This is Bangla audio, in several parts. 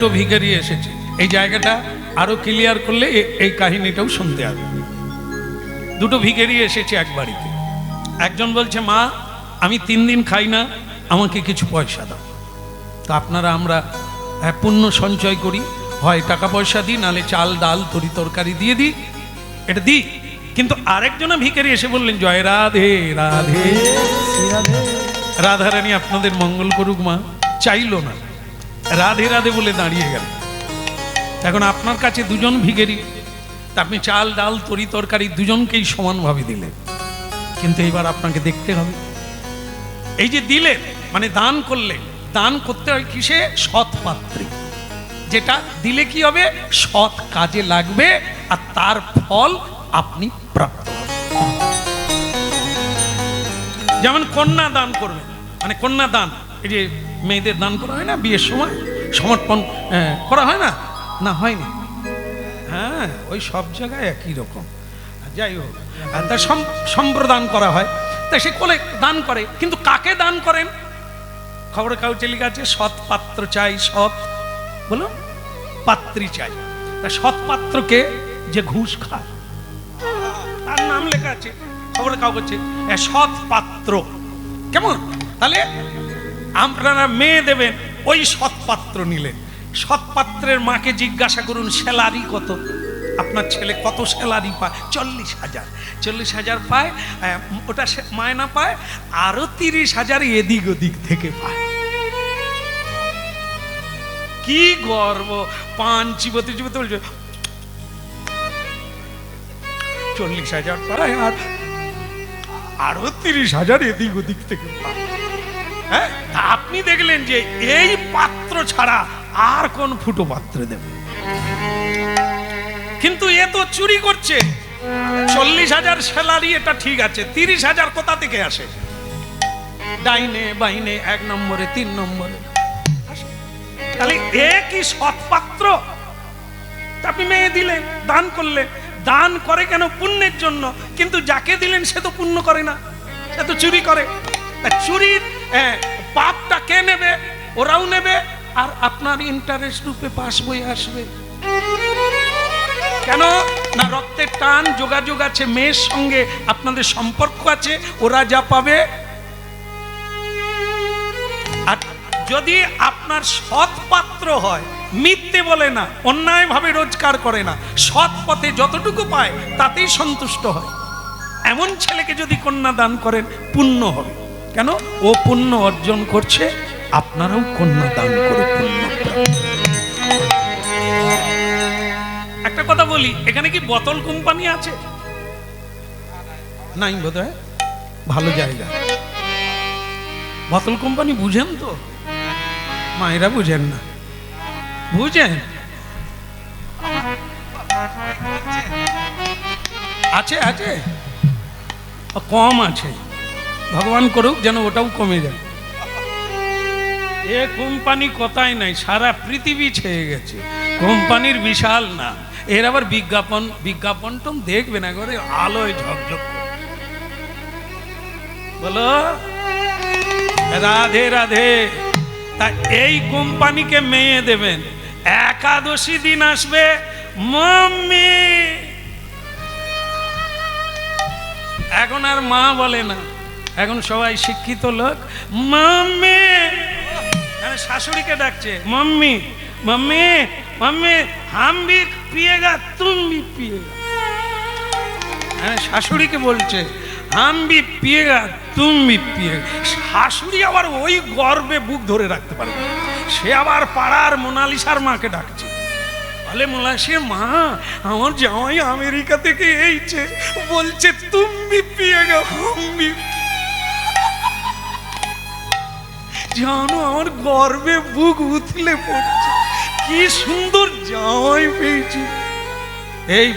তো ভিখারি এসেছে, এই জায়গাটা আরো ক্লিয়ার করলে এই কাহিনীটাও শুনতে হবে। দুটো ভিখারি এসেছে এক বাড়িতে। একজন বলছে, মা আমি 3 দিন খাই না, আমাকে কিছু পয়সা দাও। তো আপনারা আমরা পুণ্য সঞ্চয় করি, হয় টাকা পয়সা দিই, নালে চাল ডাল তরি তরকারি দিয়ে দিই, এটা দিই। কিন্তু আরেকজন ভিখারি এসে বললেন, জয় রাধে রাধে রাধারানী আপনাদের মঙ্গল করুক মা। চাইলো না, রাধে রাধে বলে দাঁড়িয়ে গেল। এখন আপনার কাছে দুজন ভিখারি, তা আপনি চাল ডাল তরি তরকারি দুজনকেই সমানভাবে দিলেন, কিন্তু এবার আপনাকে দেখতে হবে এই যে দিলেন মানে দান করলেন, দান করতে হয় কিসে? সৎ পাত্রে। যেটা দিলে কি হবে? সৎ কাজে লাগবে, আর তার ফল আপনি প্রাপ্ত হবেন। যেমন কন্যা দান করবেন, মানে কন্যা দান, এই যে মেয়েদের দান করা হয় না বিয়ের সময়, সমর্পণ করা হয় না? না হয়নি? হ্যাঁ, ওই সব জায়গায় একই রকম। যাই হোক, তা সম্প্রদান করা হয়, তা সে কোলে দান করে, কিন্তু কাকে দান করেন? খবরের কাগজে লেখা আছে সৎ পাত্র চাই, সৎ বলুন পাত্রী চাই। তা সৎ পাত্রকে যে ঘুষ খায় তার নাম লেখা আছে খবরের কাগজে, সৎ পাত্র। কেমন? তাহলে আপনারা মেয়ে দেবেন, ওই সৎ পাত্র নিলেন। সৎ পাত্রের মাকে জিজ্ঞাসা করুন স্যালারি কত, আপনার ছেলে কত স্যালারি পায়? 40,000। 40,000 পায়, ওটা মায়না পায়, আরো 30,000 এদিক ওদিক থেকে পায়। কি গর্ব! পান চিবোতে চিবোতে বলছে 40,000 পায়, আর আরো 30,000 এদিক ওদিক থেকে পায়। হ্যাঁ, আপনি দেখলেন যে এই পাত্র ছাড়া আর কোন ফুটো পাত্রে দেব, কিন্তু এ তো চুরি করছে। 40,000 স্যালারি, এটা ঠিক আছে, 30,000 কোথা থেকে আসে? ডাইনে বাইনে, 1 নম্বরে 3 নম্বরে। তাহলে এ কি সৎ পাত্র? আপনি মেয়ে দিলেন, দান করলেন। দান করে কেন? পুণ্যের জন্য। কিন্তু যাকে দিলেন সে তো পুণ্য করে না, সে তো চুরি করে। চুরির পাপটা কে নেবে? ওরাও নেবে, আর আপনার ইন্টারেস্ট রূপে পাস বই আসবে। কেন না? রক্তের টান, যোগাযোগ আছে, মেয়ের সঙ্গে আপনাদের সম্পর্ক আছে, ওরা যা পাবে। আর যদি আপনার সৎ পাত্র হয়, মিথ্যে বলে না, অন্যায় ভাবে রোজগার করে না, সৎ পথে যতটুকু পায় তাতেই সন্তুষ্ট হয়, এমন ছেলেকে যদি কন্যা দান করেন, পুণ্য হবে। কেন? ও পুণ্য অর্জন করছে, আপনারাও কন্যা দান করে পুণ্য। একটা কথা বলি, এখানে কি বোতল কোম্পানি আছে? নাই বোধহয়, ভালো জায়গা। বোতল কোম্পানি বুঝেন তো? মায়েরা বুঝেন না, বুঝেন? আছে আছে, কম আছে, ভগবান করুক যেন ওটাও কমে যায়। এ কোম্পানি কোথায় নাই, সারা পৃথিবী ছেয়ে গেছে। কোম্পানির বিশাল নাম, এর আবার বিজ্ঞাপন, বিজ্ঞাপন টম দেখবে না করে আলোয় ঝকঝক। বলো রাধে রাধে। তা এই কোম্পানিকে মেয়ে দেবেন, একাদশী দিন আসবে, মাম্মি। এখন আর মা বলে না, এখন সবাই শিক্ষিত লোক, মাম্মি। শাশুড়িকে ডাকছে মাম্মি, মাম্মি, মাম্মি, হাম ভি পিয়েগা তুম ভি পিয়েগা। হ্যাঁ, শাশুড়িকে বলছে হাম ভি পিয়েগা তুম ভি পিয়েগা। শাশুড়ি আবার ওই গর্বে বুক ধরে রাখতে পারে, সে আবার পাড়ার মোনালিসার মাকে ডাকছে, বলে মোনালিসার মা, আমার জামাই আমেরিকা থেকে এইছে, বলছে তুম ভি পিয়েগা হাম ভি। জানো, আমার গর্বে বুক উথলে পড়ছে, কি সুন্দর জামাই পেয়েছি। এই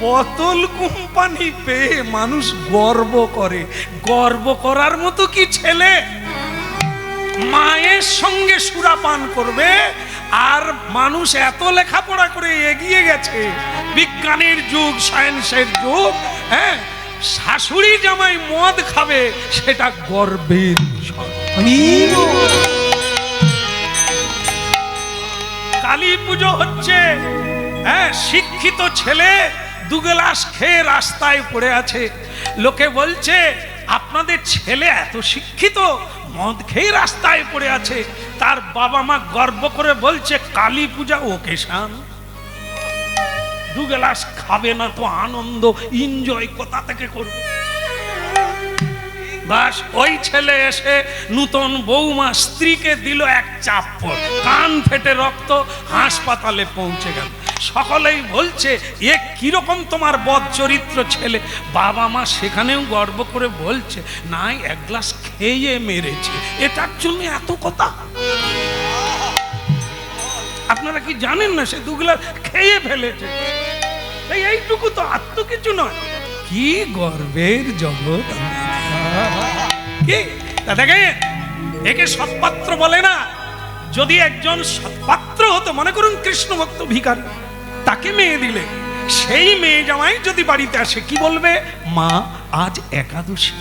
বোতল কোম্পানি পেয়ে মানুষ গর্ব করে, গর্ব করার মতো কি ছেলে? মায়ের সঙ্গে সুরাপান করবে। আর মানুষ এত লেখাপড়া করে এগিয়ে গেছে, বিজ্ঞানের যুগ, সায়েন্সের যুগ, হ্যাঁ, শাশুড়ি জামাই মদ খাবে, সেটা গর্বের বিষয়। কালী পুজো হচ্ছে, হ্যাঁ, শিক্ষিত ছেলে দু গ্লাস খেয়ে রাস্তায় পড়ে আছে। লোকে বলছে আপনাদের ছেলে এত শিক্ষিত, মদ খেয়ে রাস্তায় পড়ে আছে। তার বাবা মা গর্ব করে বলছে কালী পূজা ওকেশন। দু গ্লাস খাবে না তো আনন্দ এনজয় কোথা থেকে করবে? বাস ওই ছেলে এসে নূতন বৌমা স্ত্রীকে দিল এক চাপ্পড়, কান ফেটে রক্ত, হাসপাতালে পৌঁছে গেল। সকলেই বলছে এ কিরকম তোমার বদ চরিত্র ছেলে। বাবা মা সেখানেও গর্ব করে বলছে না, এক গ্লাস খেয়ে মেরেছে, এটার জন্য এত কথা। আপনারা কি জানেন না সে দু গ্লাস খেয়ে ফেলেছে? এইটুকু তো, আর তো কিছু নয়। কি গর্বের জগৎ! কি দেখেন, একে সৎপাত্র বলে না। যদি একজন সৎপাত্র হতো, মনে করুন কৃষ্ণ ভক্ত ভিখারী, তাকে মেয়ে দিলে, সেই মেয়ে জামাই যদি বাড়িতে আসে কি বলবে? মা আজ একাদশী,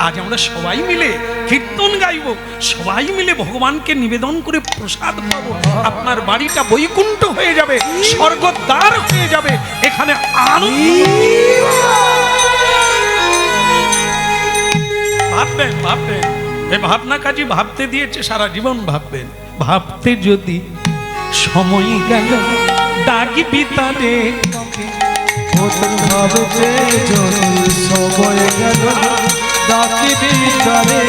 আজ আমরা সবাই মিলে কীর্তন গাইব, সবাই মিলে ভগবানকে নিবেদন করে প্রসাদ পাবো, আপনার বাড়িটা বৈকুণ্ঠ হয়ে যাবে, স্বর্গদ্বার হয়ে যাবে, এখানে আনন্দ। ভাববেন, ভাববেন, এই ভাবনা কাজী ভাবতে দিয়েছে, সারা জীবন ভাববেন। ভাবতে যদি সময় গেল ডাকিবি তারে, ভাবতে যদি সময় গেল ডাকিবি তারে,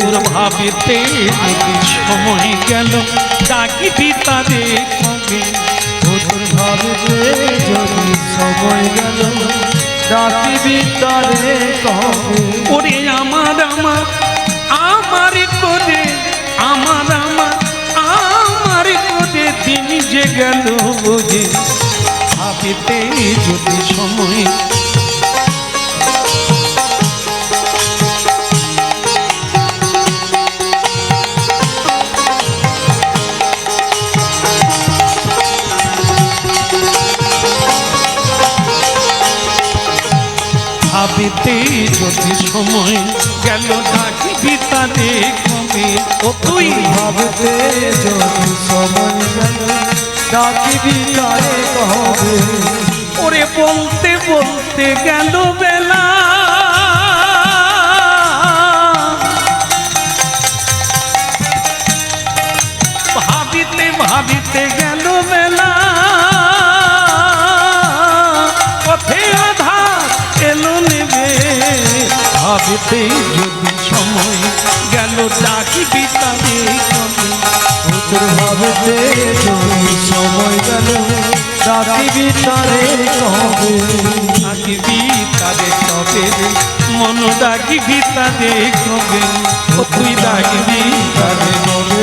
তোর ভাবতে যদি সময় গেল ডাকিবি তারে, ভাবতে যদি সময় গেল ডাকিবি তারে। ওরে আমার আমার আমার করে, আমার আমার আমার করে দিন যে গেল বোঝে, ভাবিতে যদি সময়। ভাবিতে যদি সময় গেল ডাকিবি তারে কবে, ও তুই ভাবতে যদি সময় গেল ডাকিবি তারে কবে। ওরে বলতে বলতে গেল বেলা, ভাবিতে ভাবিতে গেল বেলা, পথে আধার এলো নেবে, ভাবিতে যদি সময় গেল ডাকিবি তারে কবে। ভাবতে যদি সময় গেল ডাকিবি তারে কবে। ডাকিবি তারে কবে রে, মন ডাকিবি তারে কবে, ও তুই ডাকিবি তারে কবে,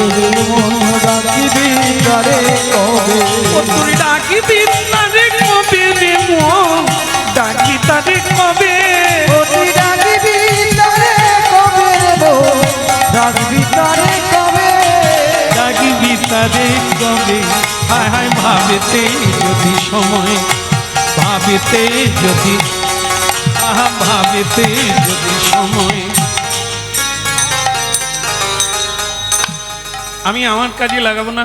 মন ডাকিবি তারে কবে। ও তুই ডাকিবি তারে কবে রে, মন ডাকি তারে কবে। ও তুই ডাকিবি তারে কবে, ডাকিবি তারে কবে। ডাকিবি তারে কবে। হায় হায় ভাবিতে যদি সময়, ভাবিতে যদি, আহা ভাবিতে যদি সময়। আমি আমার কাজে লাগাবো না,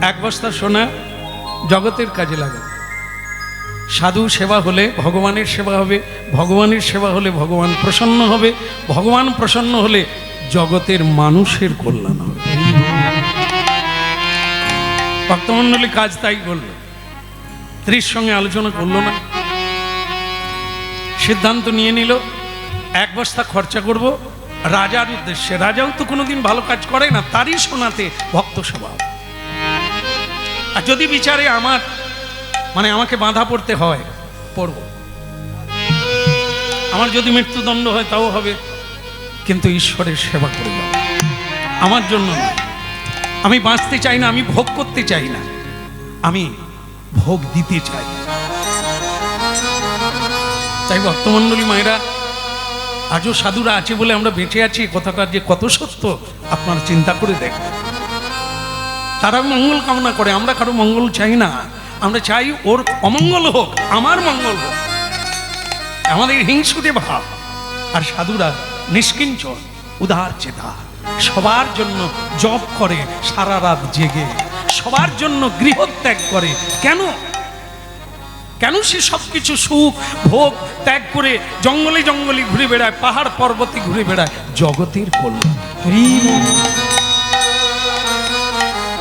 এক বস্তা সোনা জগতের কাজে লাগাবো। সাধু সেবা হলে ভগবানের সেবা হবে, ভগবানের সেবা হলে ভগবান প্রসন্ন হবে, ভগবান প্রসন্ন হলে জগতের মানুষের কল্যাণ হবে। ভক্তমণ্ডলী কাজ তাই করলো, স্ত্রীর সঙ্গে আলোচনা করলো না, সিদ্ধান্ত নিয়ে নিল এক বস্তা খরচা করব রাজার উদ্দেশ্যে। রাজাও তো কোনোদিন ভালো কাজ করে না, তারই শোনাতে ভক্ত স্বভাব। আর যদি বিচারে আমার মানে আমাকে বাধা পড়তে হয়, পড়ব। আমার যদি মৃত্যুদণ্ড হয় তাও হবে, কিন্তু ঈশ্বরের সেবা করে যাব, আমার জন্য না। আমি বাঁচতে চাই না, আমি ভোগ করতে চাই না, আমি ভোগ দিতে চাই। তাই ভক্তমণ্ডলী মায়েরা, আজও সাধুরা আছে বলে আমরা বেঁচে আছি, কথাটা যে কত সত্য আপনারা চিন্তা করে দেখবেন। তারা মঙ্গল কামনা করে, আমরা কারো মঙ্গল চাই না, আমরা চাই ওর অমঙ্গল হোক, আমার মঙ্গল হোক, আমাদের হিংসুটে ভাব। আর সাধুরা নিষ্কিঞ্চন, উদার চেতা, সবার জন্য জপ করে সারা রাত জেগে, সবার জন্য গৃহত্যাগ করে। কেন কেন সে সবকিছু সুখ ভোগ ত্যাগ করে জঙ্গলে জঙ্গলে ঘুরে বেড়ায়, পাহাড় পর্বতে ঘুরে বেড়ায়? জগতের কল্যাণ।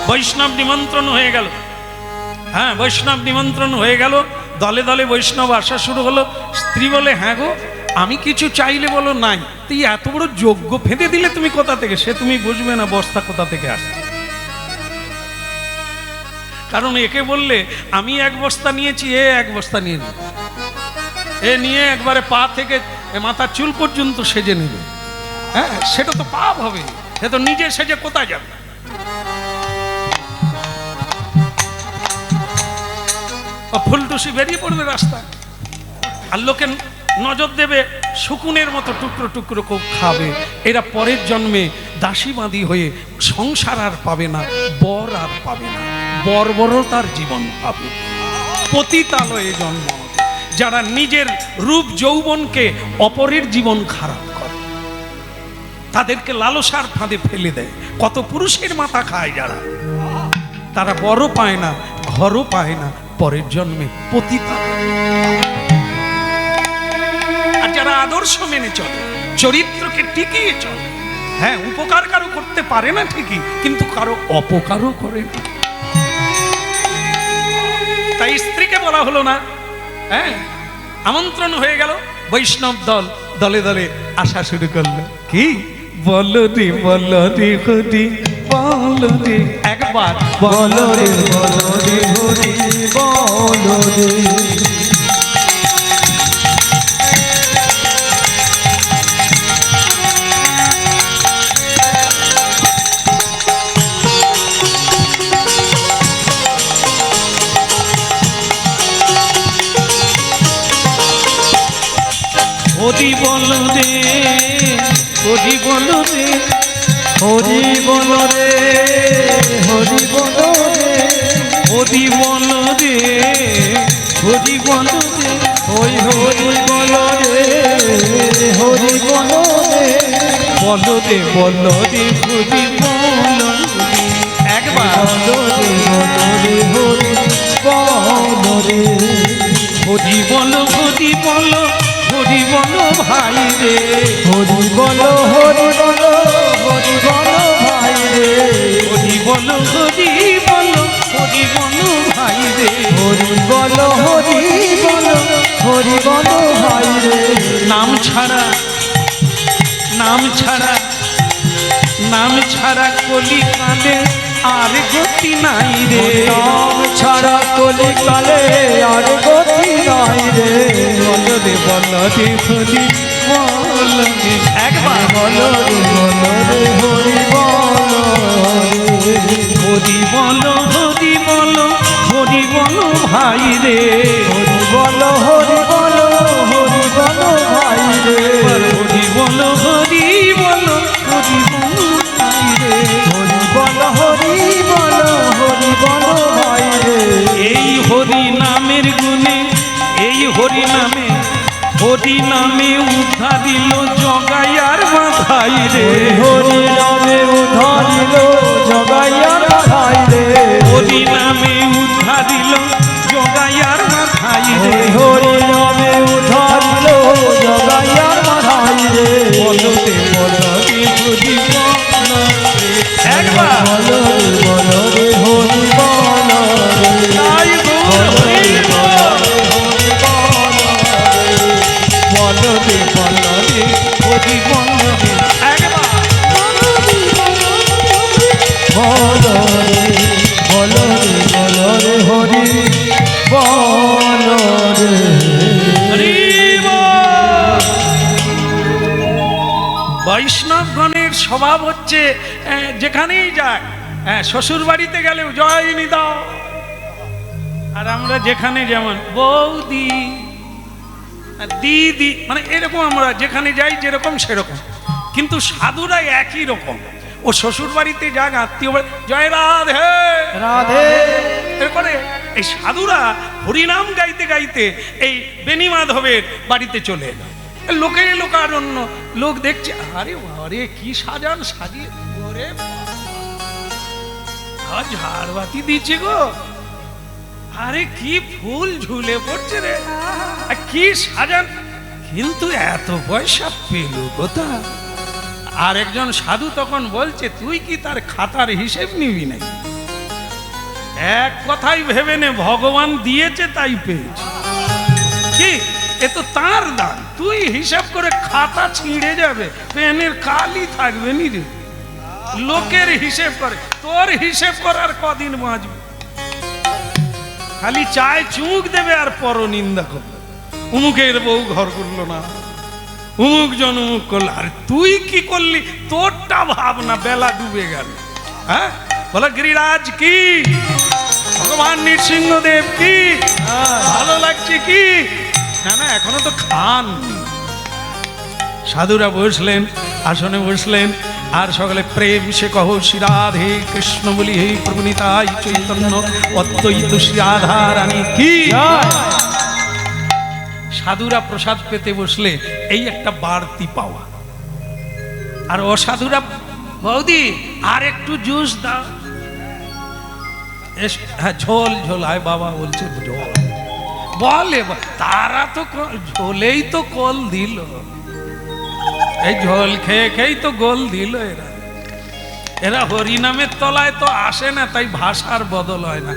বৈষ্ণব নিমন্ত্রণ হয়ে গেল, হ্যাঁ বৈষ্ণব নিমন্ত্রণ হয়ে গেল, দলে দলে বৈষ্ণব আসা শুরু হলো। স্ত্রী বলে, হ্যাঁ গো আমি কিছু চাইলে বলো নাই, তুই এত বড় যোগ্য ফেঁদে দিলে তুমি কোথা থেকে? সে তুমি বুঝবে না বস্তা কোথা থেকে আসছে। কারণ একে বললে আমি এক বস্তা নিয়েছি, এ এক বস্তা নিয়ে নেবে, এ নিয়ে একবারে পা থেকে মাথার চুল পর্যন্ত সেজে নেবে। হ্যাঁ সেটা তো পাপ হবে, সে তো নিজে সেজে কোথায় যাবে? ফুলটুসি বেরিয়ে পড়বে রাস্তা, আর লোকে নজর দেবে, শকুনের মতো টুকরো টুকরো খুব খাবে। এরা পরের জন্মে দাসী বাঁধি হয়ে সংসার আর পাবে না, বর আর পাবে না, বর্বরতার জীবন পাবে, পতিতালয়ে জন্ম হবে। যারা নিজের রূপ যৌবনকে অপরের জীবন খারাপ করে, তাদেরকে লালসার ফাঁদে ফেলে দেয়। কত পুরুষের মাথা খায় যারা, তারা বড় পায় না, ঘরও পায় না, পরের জন্মে পতিতালয়। আর যারা আদর্শ মেনে চলে, চরিত্রকে টিকিয়ে চলে, হ্যাঁ উপকার কারো করতে পারে না ঠিকই, কিন্তু কারো অপকারও করে না। তাই স্ত্রীকে বলা হলো না, হ্যাঁ আমন্ত্রণ হয়ে গেল, বৈষ্ণব দল দলে দলে আসা শুরু করলো। কি বলো রে বলো রে হরি বলো রে, একবার বলো রে হরি বলো রে। হরি বলো রে, হরি বলো রে, হরি বলো রে, হরি বলো রে, হরি বলো রে, হরি বলো রে, ওই হরি বলো রে, হরি বলো রে, বলো রে বলো রে হরি বলো রে। একবার বলো রে হরি বলো রে, হরি বলো, হরি বলো, হরি বলো ভাই রে, হরি বলো, হরি বলো, হরি বলো ভাই রে, হরি বলো, হরি বলো, হরি বলো ভাই রে। হরি বলো, হরি বলো, হরি বলো ভাই রে। নাম ছাড়া, নাম ছাড়া, নাম ছাড়া কলিকালে আর গতি নাই রে, নাম ছাড়া কলিকালে আর গতি নাই রে। বলো রে বলো রে হরি বলো রে। একবার বলো রে হরি বলো রে, হরি বলো, হরি বলো, হরি বলো ভাই রে, হরি বলো, হরি বলো, হরি বলো ভাই রে, হরি বলো, হরি বলো, হরি বলো ভাই রে। হরি বলো, হরি বলো, হরি বলো ভাই রে। এই হরি নামের গুণে, এই হরি নামে, হরি নামে উদ্ধারিল জগাইয়ার মাথায় রে, হরি নামে উদ্ধারিল জগাইয়ার ভাই রে, হরি নামে উদ্ধারিল জগাইয়ার মাথায় রে। হরি নামে উদ্ধারিল জগাইয়ার ভাই রে। বলো রে বলো রে হরি বলো রে। একবার বলো রে হরি বলো রে, তাই গৌর হরি বল। বলো রে বলো রে হরি বলো রে। একবার বলো রে, বলো রে হরি বলো রে। হরি বল। বৈষ্ণবগণের স্বভাব হচ্ছে যেখানেই যায়, শ্বশুর বাড়িতে গেলেও জয় নিদাও, আর আমরা যেখানে যেমন বৌদি দিদি, মানে এরকম আমরা যেখানে যাই যেরকম সেরকম। কিন্তু সাধুরা একই রকম, ও শ্বশুর বাড়িতে যাক আত্মীয় বাড়ি, জয় রাধে রাধে। এরপরে এই সাধুরা হরিনাম গাইতে গাইতে এই বেনি মাধবের বাড়িতে চলে এলো। লোকে লোকারণ্য, লোক দেখছে, আরে আরে কি সাজান সাজিয়ে, ওরে বাবা। ঝাড়বাতি দিচ্ছে গো, আরে কি ফুল ঝুলে পড়ছে রে, আর কি সাজান, কিন্তু এত পয়সা পেল কোথা? আর একজন সাধু তখন বলছে, তুই কি তার খাতার হিসেব নিবি নাই? এক কথাই ভেবে নে, ভগবান দিয়েছে তাই পেয়েছে। কি, এ তো তার দান, তুই হিসাব করে খাতা ছিঁড়ে যাবে, পেনের কালি থাকবে নি রে। লোকের হিসেব করে, তোর হিসেব করার কদিন বাঁচবে? খালি চায় চুমুক দেবে আর পরনিন্দা করবে, উমুকের বউ ঘর করলো না, উমুক জন উমুক করলো। আর তুই কি করলি, তোরটা ভাবনা, বেলা ডুবে গেল। হ্যাঁ, বলো গিরিরাজ কি, ভগবান নৃসিংহদেব কি, ভালো লাগছে কি? না না, এখনো তো খান। সাধুরা বসলেন, আসনে বসলেন, আর সকলে প্রেম সে কহ শ্রী রাধে কৃষ্ণ বলি, হে প্রভু নিতাই চৈতন্য অদ্বৈত শ্রী রাধা রানী কি। সাধুরা প্রসাদ পেতে বসলে এই একটা বাড়তি পাওয়া, আর অসাধুরা, বৌদি আর একটু জুস দাও। হ্যাঁ, ঝোল ঝোল, আয় বাবা বলছে ঝোল, বলে তারা তো ঝোলেই তো কল দিল, এই ঝোল খেয়ে খেয়েই তো গোল দিল। এরা হরিনামের তলায় তো আসে না, তাই ভাষার বদল হয় না।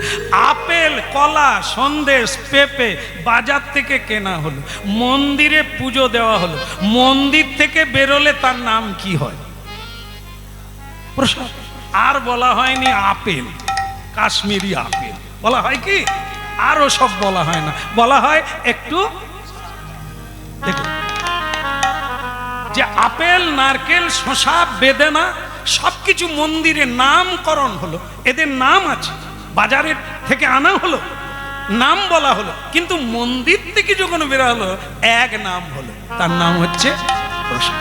আপেল, কলা, সন্দেশ, পেঁপে বাজার থেকে কেনা হলো, মন্দিরে পুজো দেওয়া হলো, মন্দির থেকে বেরোলে তার নাম কি হয়? প্রসাদ। আর বলা হয়নি আপেল, কাশ্মীরি আপেল বলা হয় কি, আরো সব বলা হয় না, বলা হয় একটু দেখো, যে আপেল, নারকেল, শসা, বেদেনা সবকিছু মন্দিরে নামকরণ হলো, এদের নাম আছে, বাজারের থেকে আনা হলো, নাম বলা হলো, কিন্তু মন্দির থেকে যখন বেরা হলো এক নাম হলো, তার নাম হচ্ছে প্রসাদ।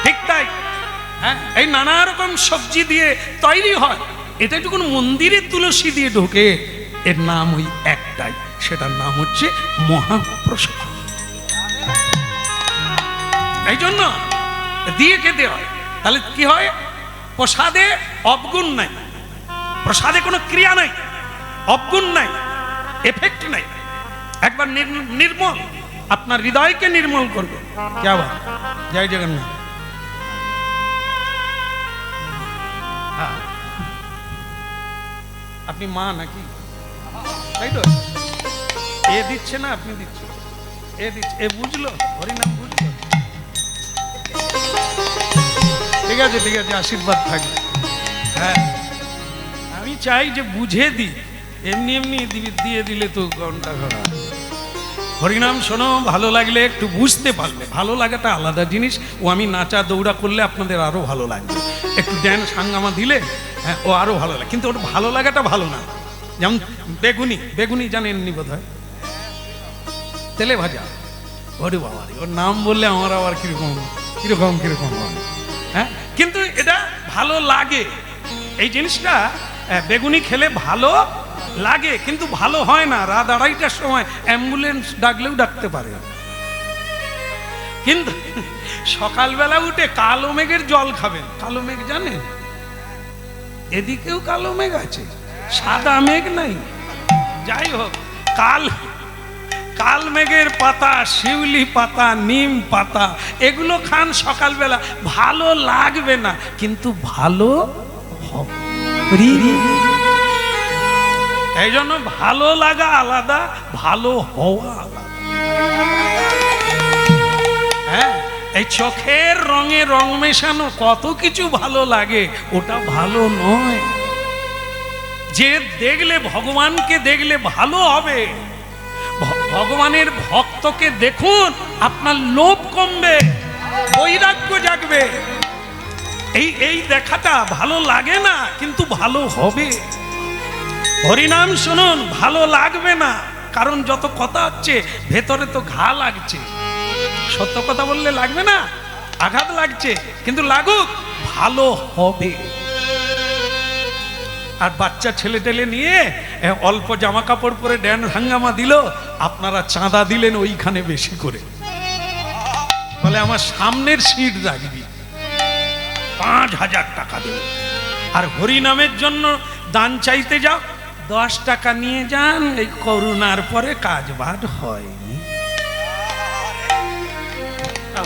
ঠিক তাই, হ্যাঁ, এই নানা রকম সবজি দিয়ে তৈরি হয়, এটা যখন মন্দিরে তুলসী দিয়ে ঢোকে, এর নাম ওই একটাই, সেটার নাম হচ্ছে মহাপ্রসাদ। এই জন্য দিয়ে খেতে হয়। তাহলে কি হয়? প্রসাদে অবগুণ নাই, প্রসাদে কোনো ক্রিয়া নাই, অবগুণ নাই, এফেক্ট নাই, একবার নির্মল, আপনার হৃদয়কে নির্মল করবে। কে আবার জয় জগন্নাথ। আপনি মা নাকি? তাই তো, এ দিচ্ছে না, আপনি দিচ্ছেন, এ দিচ্ছে, এ বুঝলো, হরিনাম বুঝলো। ঠিক আছে ঠিক আছে, আশীর্বাদ থাকবে। হ্যাঁ, আমি চাই যে বুঝে দিই, এমনি এমনি দিয়ে দিলে তো ঘন্টা ঘোরা। হরিনাম শোনো, ভালো লাগলে একটু বুঝতে পারলে, ভালো লাগাটা আলাদা জিনিস। ও আমি নাচা দৌড়া করলে আপনাদের আরো ভালো লাগবে, একটু ড্যান্স হাঙ্গামা দিলে হ্যাঁ ও আরো ভালো লাগে, কিন্তু ওর ভালো লাগাটা ভালো না। যেমন বেগুনি, বেগুনি জানেননি বোধ হয়, তেলে ভাজা, ওরে বাবা, ওর নাম বললে আমার আবার কিরকম কিরকম কিরকম হয়। হ্যাঁ, কিন্তু এটা ভালো লাগে, এই জিনিসটা বেগুনি খেলে ভালো লাগে, কিন্তু ভালো হয় না। রাত 2:30টার সময় অ্যাম্বুলেন্স ডাকলেও ডাকতে পারে, কিন্তু সকালবেলা উঠে কালো মেঘের জল খাবেন। কালো মেঘ জানেন? এদিকেও কালো মেঘ আছে, সাদা মেঘ নাই। যাই হোক, কাল মেঘের পাতা, শিউলি পাতা, নিম পাতা, এগুলো খান সকালবেলা, ভালো লাগবে না কিন্তু ভালো হবে। এই জন্য ভালো লাগা আলাদা, ভালো হওয়া আলাদা। হ্যাঁ, এই চোখের রঙে রং মেশানো কত কিছু ভালো লাগে, ওটা ভালো নয়। যে দেখলে, ভগবানকে দেখলে ভালো হবে, ভগবানের ভক্তকে দেখুন, আপনার লোভ কমবে, বৈরাগ্য জাগবে। এই দেখাটা ভালো লাগে না, কিন্তু ভালো হবে। হরিনাম শুনুন, ভালো লাগবে না, কারণ যত কথা হচ্ছে ভেতরে তো ঘা লাগছে। সত্য কথা বললে লাগবে না, আঘাত লাগছে, কিন্তু লাগুক, ভালো হবে। আর বাচ্চা ছেলে টেলে নিয়ে অল্প জামা কাপড় পরে ড্যান্স হাঙ্গামা দিল, আপনারা চাঁদা দিলেন ওইখানে বেশি করে, বলে আমার সামনের সিট রাখবি। 5,000 টাকা দেব। আর হরিনামের জন্য দান চাইতে যাও, 10 টাকা নিয়ে যান, এই করোনার পরে কাজ বাদ হয়নি।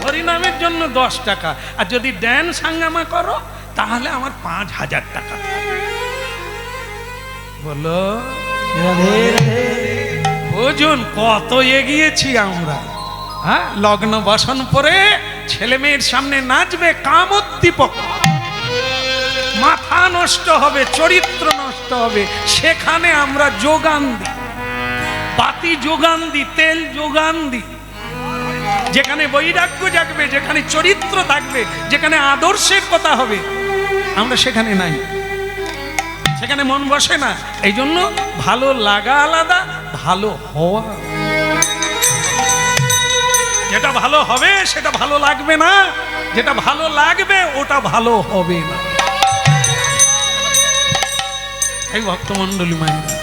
হরিনামের জন্য 10 টাকা, আর যদি ড্যান সাঙ্গামা করো তাহলে আমার 5,000 টাকা। বলো বুঝুন কত এগিয়েছি আমরা। হ্যাঁ, লগ্ন বসন পরে ছেলে মেয়ের সামনে নাচবে, কামোদ্দীপক, মাথা নষ্ট হবে, চরিত্র নষ্ট হবে, সেখানে আমরা যোগান দিই, বাতি যোগান দিই, তেল যোগান দিই। যেখানে বৈরাগ্য জাগবে, যেখানে চরিত্র থাকবে, যেখানে আদর্শের কথা হবে, আমরা সেখানে নাই, সেখানে মন বসে না। এই জন্য ভালো লাগা আলাদা, ভালো হওয়া। যেটা ভালো হবে সেটা ভালো লাগবে না, যেটা ভালো লাগবে ওটা ভালো হবে না। এই ভক্তমণ্ডলী মায়েরা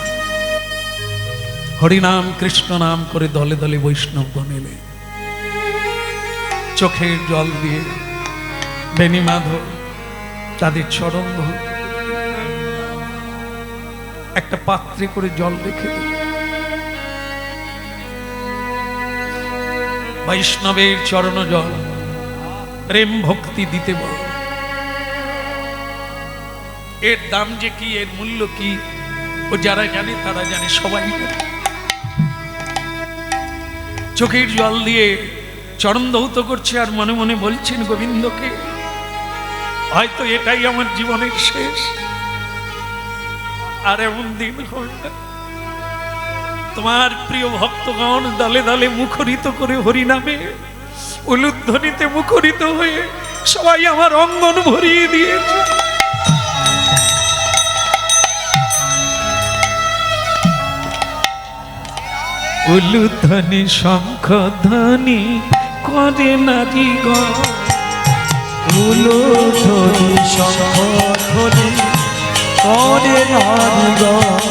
হরিনাম কৃষ্ণ নাম করে দলে দলে বৈষ্ণব বনেলে, চোখের জল দিয়ে বেণী মাধব তাদের চরণ ধরে একটা পাত্রে করে জল রেখে দিল। বৈষ্ণবের চরণ জল প্রেম ভক্তি দিতে বল। এর দাম যে কি, এর মূল্য কি, ও যারা জানে তারা জানে, সবাই জানে। চোখের জল দিয়ে চরণ ধৌত করছে আর মনে মনে বলছেন গোবিন্দকে, হয়তো এটাই আমার জীবনের শেষ, আর এমন দিন হয় না। তোমার প্রিয় ভক্তগণ দলে দলে মুখরিত করে হরিনামে উলুধ্বনিতে মুখরিত হয়ে সবাই আমার অঙ্গন ভরিয়ে দিয়েছে। উলুধ্বনি শঙ্খ ধ্বনি করে নারী গণ, উলুধ্বনি শঙ্খ ধ্বনি করে নারী গণ।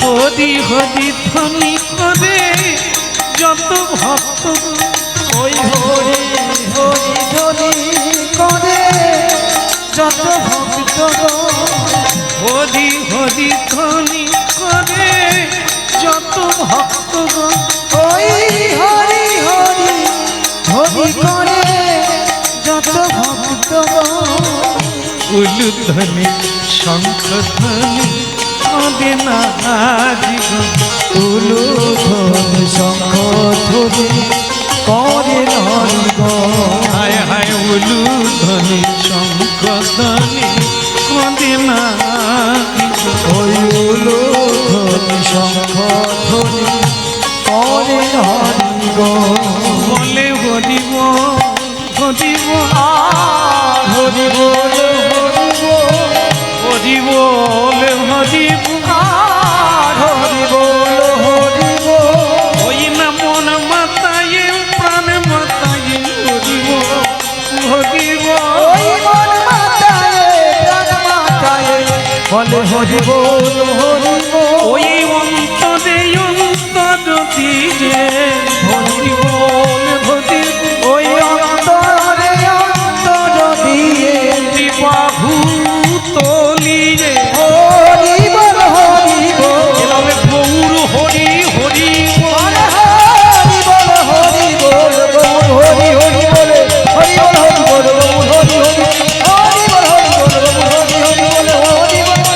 হরি হরি ধ্বনি করে যত ভক্ত, ওই হরি হরি ধ্বনি করে যত ভক্ত, হরি হরি ধ্বনি করে যত ভক্ত, ওই হরি হরি ধ্বনি করে যত ভক্ত। উলুধ্বনি শঙ্খ ধ্বনি করে নারী গণ, উলুধ্বনি শঙ্খ ধ্বনি করে নারী গণ। হায় হায় উলুধ্বনি শঙ্খ ধ্বনি করে নারী গণ। ওই উলুধ্বনি শঙ্খ ধ্বনি করে নারী গণ। বলে হরি বল হরি বল হরি বল হরি বল হরি বল, হরি বল হরি বল। ওই না মন মাতায়ে প্রাণ মাতায়ে হরি বল হরি বল। ওই মন মাতায়ে প্রাণ মাতায়ে বলে হরি বল হরি বল। ওই অন্তরে অন্তর দিয়ে হরি বল হরি বল। ওই অন্তরে অন্তর দিয়ে বাহু তলিয়ে হরি বল হরি বল। এভাবে গৌর হরি হরি বল। হরি বল হরি বল গৌর হরি হরি বলে হরি বল হরি বল গৌর হরি হরি হরি বল হরি বল গৌর হরি হরি বলে হরি বল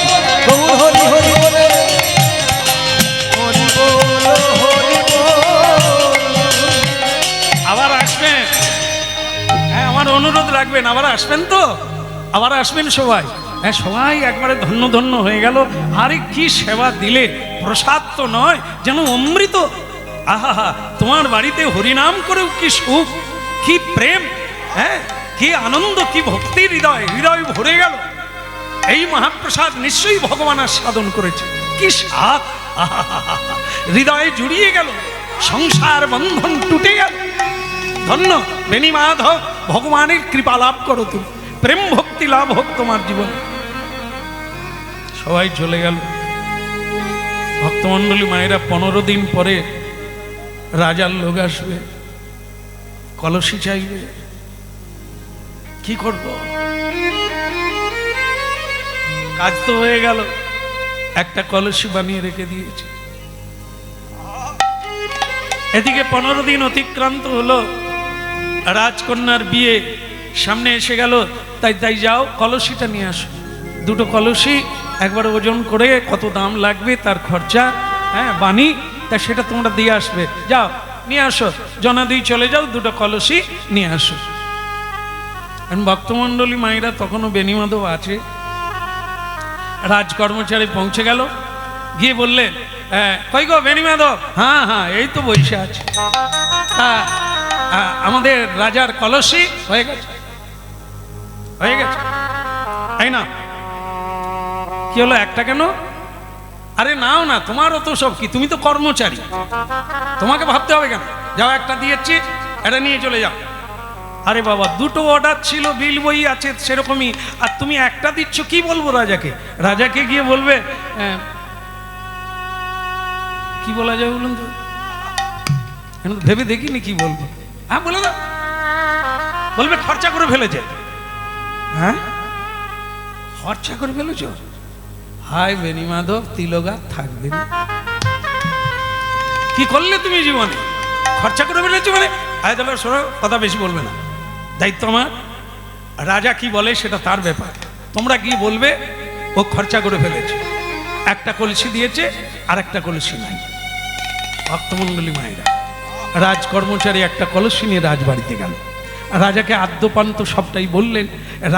গৌর হরি হরি বলে হরি বল হরি বল। আবার আসবেন, হ্যাঁ আমার অনুরোধ রাখবেন, আবার আসবেন তো, আবার আসবেন সবাই। হ্যাঁ সবাই একবারে ধন্য ধন্য হয়ে গেল। আরে কি সেবা দিলে, প্রসাদ তো নয়, যেন অমৃত। আহা, তোমার বাড়িতে হরিনাম করেও কি সুখ, কি প্রেম, হ্যাঁ কি আনন্দ, কি ভক্তি, হৃদয় হৃদয় ভরে গেল। এই মহাপ্রসাদ নিশ্চয়ই ভগবান সাধন করেছে, কি স্বাদ, আহা, হৃদয়ে জুড়িয়ে গেল, সংসার বন্ধন টুটে গেল। ধন্য বেণী মাধব, ভগবানের কৃপা লাভ করো তুমি, প্রেম ভক্তি লাভ হোক তোমার জীবন। সবাই চলে গেল। ভক্তমণ্ডলী মায়েরা 15 দিন পরে রাজার লোক আসবে, কলসি চাইবে, কি করব? কাজ তো হয়ে গেল, একটা কলসি বানিয়ে রেখে দিয়েছে। এদিকে 15 দিন অতিক্রান্ত হলো, রাজকন্যার বিয়ে সামনে এসে গেল। তাই যাও কলসিটা নিয়ে আসো। দুটো কলসি একবার ওজন করে কত দাম লাগবে তার খরচা, হ্যাঁ বানি, তা সেটা তোমরা দিয়ে আসবে। যাও নিয়ে আসো, জনাদি চলে যাও, দুটো কলসি নিয়ে আসো। ভক্তমণ্ডলী মায়েরা তখনও বেণীমাধব আছে। রাজকর্মচারী পৌঁছে গেল, গিয়ে বললেন, কই গো বেণীমাধব? হ্যাঁ হ্যাঁ, এই তো বসে আছে। আমাদের রাজার কলসি হয়ে গেছে, হয়ে গেছে। তাই না? কি হলো, একটা কেন? আরে নাও না, তোমারও তো সব কি, তুমি তো কর্মচারী, তোমাকে ভাবতে হবে কেন? যাও, একটা দিয়েছি, এটা নিয়ে চলে যাও। আরে বাবা, দুটো অর্ডার ছিল, বিল বই আছে সেরকমই, আর তুমি একটা দিচ্ছ, কি বলবো রাজাকে? রাজাকে গিয়ে বলবে, কি বলা যায় বলুন তো, ভেবে দেখিনি কি বলবো। হ্যাঁ বলে দাও। বলবে খরচা করে ফেলেছে। হ্যাঁ, খরচা করে ফেলেছ? হায় বেণীমাধব, তিলগাত থাকবে না। কি করলে তুমি জীবনে? খরচা করে ফেলেছো মানে? আয় তাহলে শোনো, কথা বেশি বলবে না, দায়িত্ব আমার। রাজা কি বলে সেটা তার ব্যাপার, তোমরা কি বলবে ও খরচা করে ফেলেছে। একটা কলসি দিয়েছে, আর একটা কলসি নাই। ভক্তমণ্ডলী মায়েরা, রাজ কর্মচারী একটা কলসি নিয়ে রাজবাড়িতে গেল, রাজাকে আদ্যপান্ত সবটাই বললেন।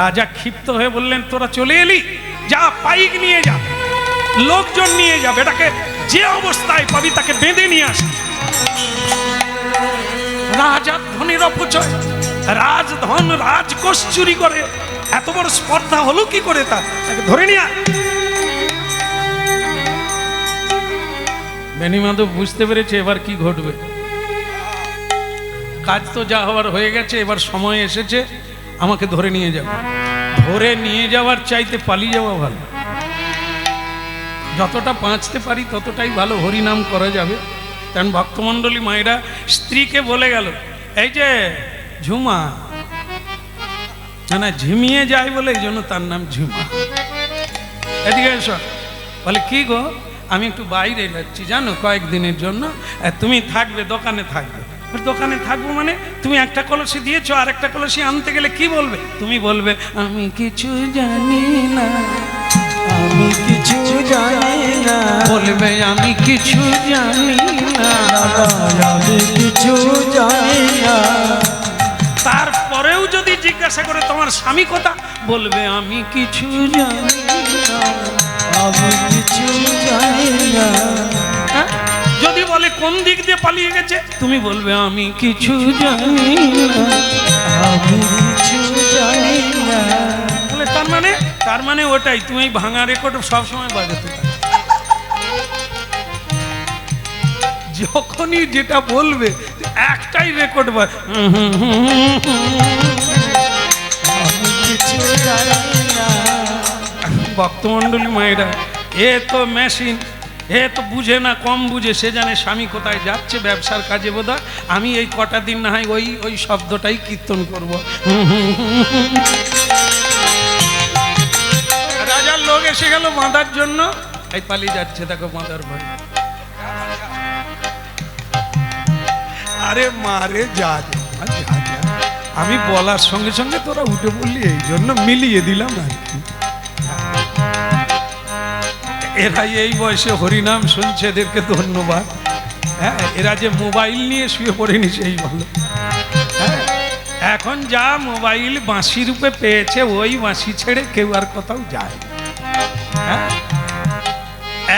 রাজা ক্ষিপ্ত হয়ে বললেন, তোরা চলে এলি, যা পাইক নিয়ে যা, লোকজন নিয়ে যা, বেটাকে যে অবস্থায় পাবি তাকে বেঁধে নিয়ে আস। রাজার ধনের অপচয়, রাজধন রাজকোষ চুরি করে এত বড় স্পর্ধা হলো কি করে? তাকে ধরে নিয়ে আয়। বেণীমাধব বুঝতে পেরেছে এবার কি ঘটবে। কাজ তো যা হওয়ার হয়ে গেছে, এবার সময় এসেছে আমাকে ধরে নিয়ে যাবে। ধরে নিয়ে যাওয়ার চাইতে পালিয়ে যাওয়া ভালো। যতটা বাঁচতে পারি ততটাই ভালো, হরিনাম করা যাবে। কারণ ভক্তমণ্ডলী মায়েরা স্ত্রীকে বলে গেল, এই যে ঝুমা, না ঝিমিয়ে যায় বলে এই জন্য তার নাম ঝুমা, এদিকে এসো। বলে কি গো, আমি একটু বাইরে যাচ্ছি জানো, কয়েকদিনের জন্য, তুমি থাকবে, দোকানে থাকবে। দোকানে থাকবো মানে? তুমি একটা কলসি দিয়েছো, আর একটা কলসি আনতে গেলে কি বলবে? তুমি বলবে, আমি কিছু জানি না, আমি কিছু জানি না। বলবে আমি কিছু জানি না, আমি কিছু জানি না। তারপরেও যদি জিজ্ঞাসা করে তোমার স্বামী কথা, বলবে আমি কিছু জানি না, আমি কিছু জানি না। যদি বলে কোন দিক দিয়ে পালিয়ে গেছে, তুমি বলবে আমি কিছু জানি না, আমি কিছু জানি না। বলে তার মানে ওটাই, তুমি ভাঙা রেকর্ড সবসময় বাজাতে পারো। যখনই যেটা বলবে একটাই রেকর্ড বাজ। আমি কিছু জানি না। ভক্তমণ্ডলী মায়েরা, এ তো মেশিন, এ তো বুঝে না, কম বুঝে, সে জানে স্বামী কোথায় যাচ্ছে, ব্যবসার কাজে বোধহয়। আমি এই কটা দিন না হয় ওই শব্দটাই কীর্তন করব। রাজার লোক এসে গেল বাঁধার জন্য, এই পালিয়ে যাচ্ছে, দেখো বাঁধার ভয়। আরে মারে যা যা, আমি বলার সঙ্গে সঙ্গে তোরা উঠে বললি, এই জন্য মিলিয়ে দিলাম আর কি। এরা এই বয়সে হরিনাম শুনছে, এদেরকে ধন্যবাদ। হ্যাঁ, এরা যে মোবাইল নিয়ে শুয়ে পড়েনি সেই ভালো। হ্যাঁ, এখন যা মোবাইল বাঁশি রূপে পেয়েছে, ওই বাঁশি ছেড়ে কেউ আর কোথাও যায়। হ্যাঁ,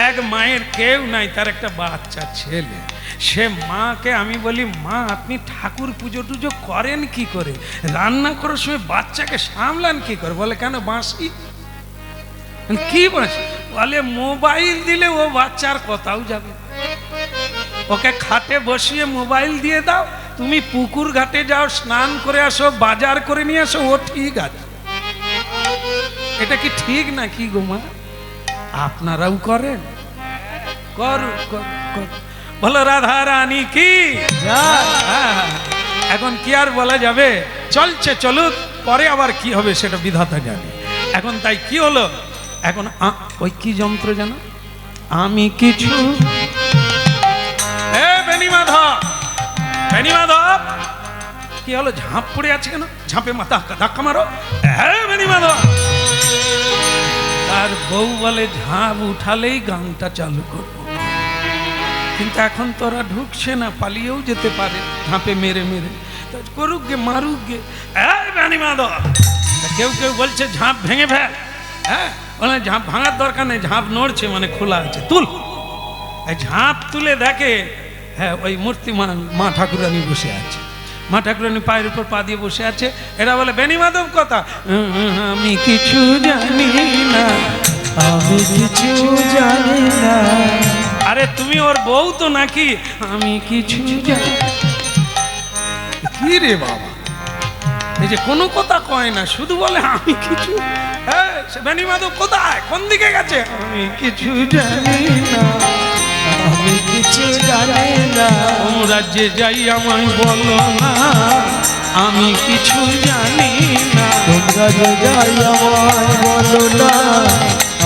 এক মায়ের কেউ নাই, তার একটা বাচ্চা ছেলে। সে মাকে আমি বলি, মা আপনি ঠাকুর পুজো টুজো করেন কি করে, রান্না করার সময় বাচ্চাকে সামলান কি করে? বলে কেন, বাঁশি। কি বাঁশি? বলে মোবাইল দিলে ও বাচ্চার কোথাও যাবে, ওকে খাটে বসিয়ে মোবাইল দিয়ে দাও, তুমি পুকুর ঘাটে যাও, স্নান করে আসো, বাজার করে নিয়ে আসো, ও ঠিক আছে। এটা কি ঠিক না কি গো মা? আপনারাও করেন? করুন। বলো রাধা রানী কি। হ্যাঁ, এখন কি আর বলা যাবে, চলছে চলুক, পরে আবার কি হবে সেটা বিধাতা জানে। এখন তাই কি হলো, এখন ওই কি যন্ত্র জানো, আমি কিছু বেনি মাধব কি হলো, ঝাঁপ পড়ে আছে কেন, ঝাঁপে মাথা ধাক্কা মারো। হ্যাঁ বেনি মাধব, তার বউ বলে ঝাঁপ উঠালেই গানটা চালু করবো, কিন্তু এখন তোরা ঢুকছে না, পালিয়েও যেতে পারে ঝাঁপে মেরে মেরে, করুক গে মারুক গে। বেনি মাধব, কেউ কেউ বলছে ঝাঁপ ভেঙে ফেল, হ্যাঁ বলে ঝাঁপ ভাঙার দরকার নেই, ঝাঁপ নড়ছে মানে খোলা আছে, তুল। ঝাঁপ তুলে দেখে, হ্যাঁ ওই মূর্তিমান মা ঠাকুরানী বসে আছে, মা ঠাকুরানী পায়ের উপর পা দিয়ে বসে আছে। এরা বলে বেনি মাধব কথা, আমি কিছু জানি না, আমি কিছু জানি না। আরে তুমি ওর বউ তো নাকি, আমি কিছু জানি। কি রে বাবা, এই যে কোনো কথা কয় না, শুধু বলে আমি কিছু। হ্যাঁ সে বেনি মাধব কোথায়, কোন দিকে গেছে, আমি কিছু জানি না, আমি কিছু জানি না। তোমরা যে যাই আমায় বলো না, আমি কিছু জানি না। তোমরা যে যাই আমায় বলো না,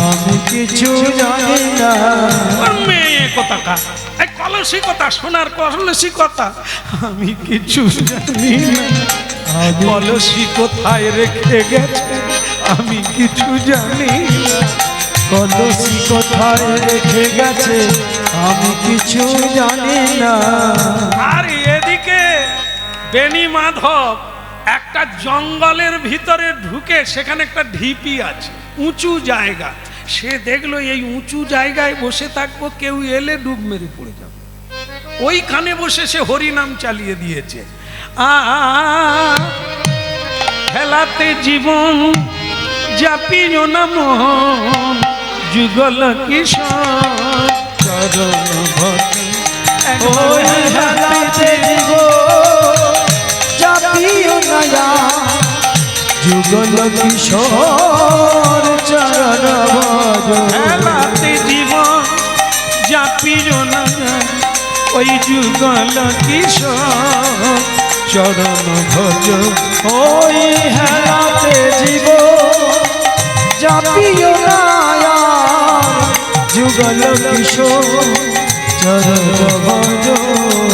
আমি কিছু জানি না। মেয়ে কথা কা, এই কলসি কথা, সোনার কলসি কথা, আমি কিছু জানি না। কলসি কোথায় রেখে গেছে, আমি কিছু জানি না। কলসি কোথায় রেখে গেছে, আমি কিছু জানি না। আর এদিকে বেনি মাধব একটা জঙ্গলের ভিতরে ঢুকে, সেখানে একটা ঢিপি আছে, উঁচু জায়গা, সে দেখলো এই উঁচু জায়গায় বসে থাকবো, কেউ এলে ডুব মেরে পড়ে যাবে, ওইখানে বসে সে হরিনাম চালিয়ে দিয়েছে। খেলাতে জীবন জাপিও না মন, যুগল কিশোর চরণ ভজন। ওই হেলাতে জাপিও না, যুগল কিশোর চরণ ভজন। খেলাতে জীবন জাপিও না, ওই যুগল কিশোর চরণ ভজন। ওই হেলাতে জীব জাপিও না, যুগল কিশোর চরণ ভজন।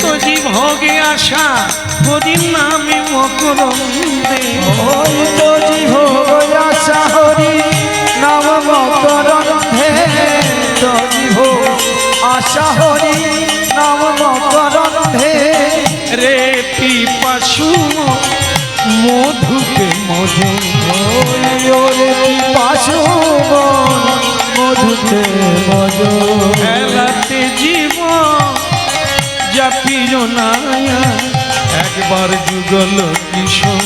তোজি ভোগে আসা হরি নামে মকরম দে, ওই তো জীব আশা হরি নাম মকরন্ধে, তো জীব আশা হরি নাম মকরন্ধে। রে পিপাসু মধুকে মধু, ওই ওরে পিপাসু মধুতে মজ। খেলাতে জীবন জাপিও না, একবার যুগল কিশোর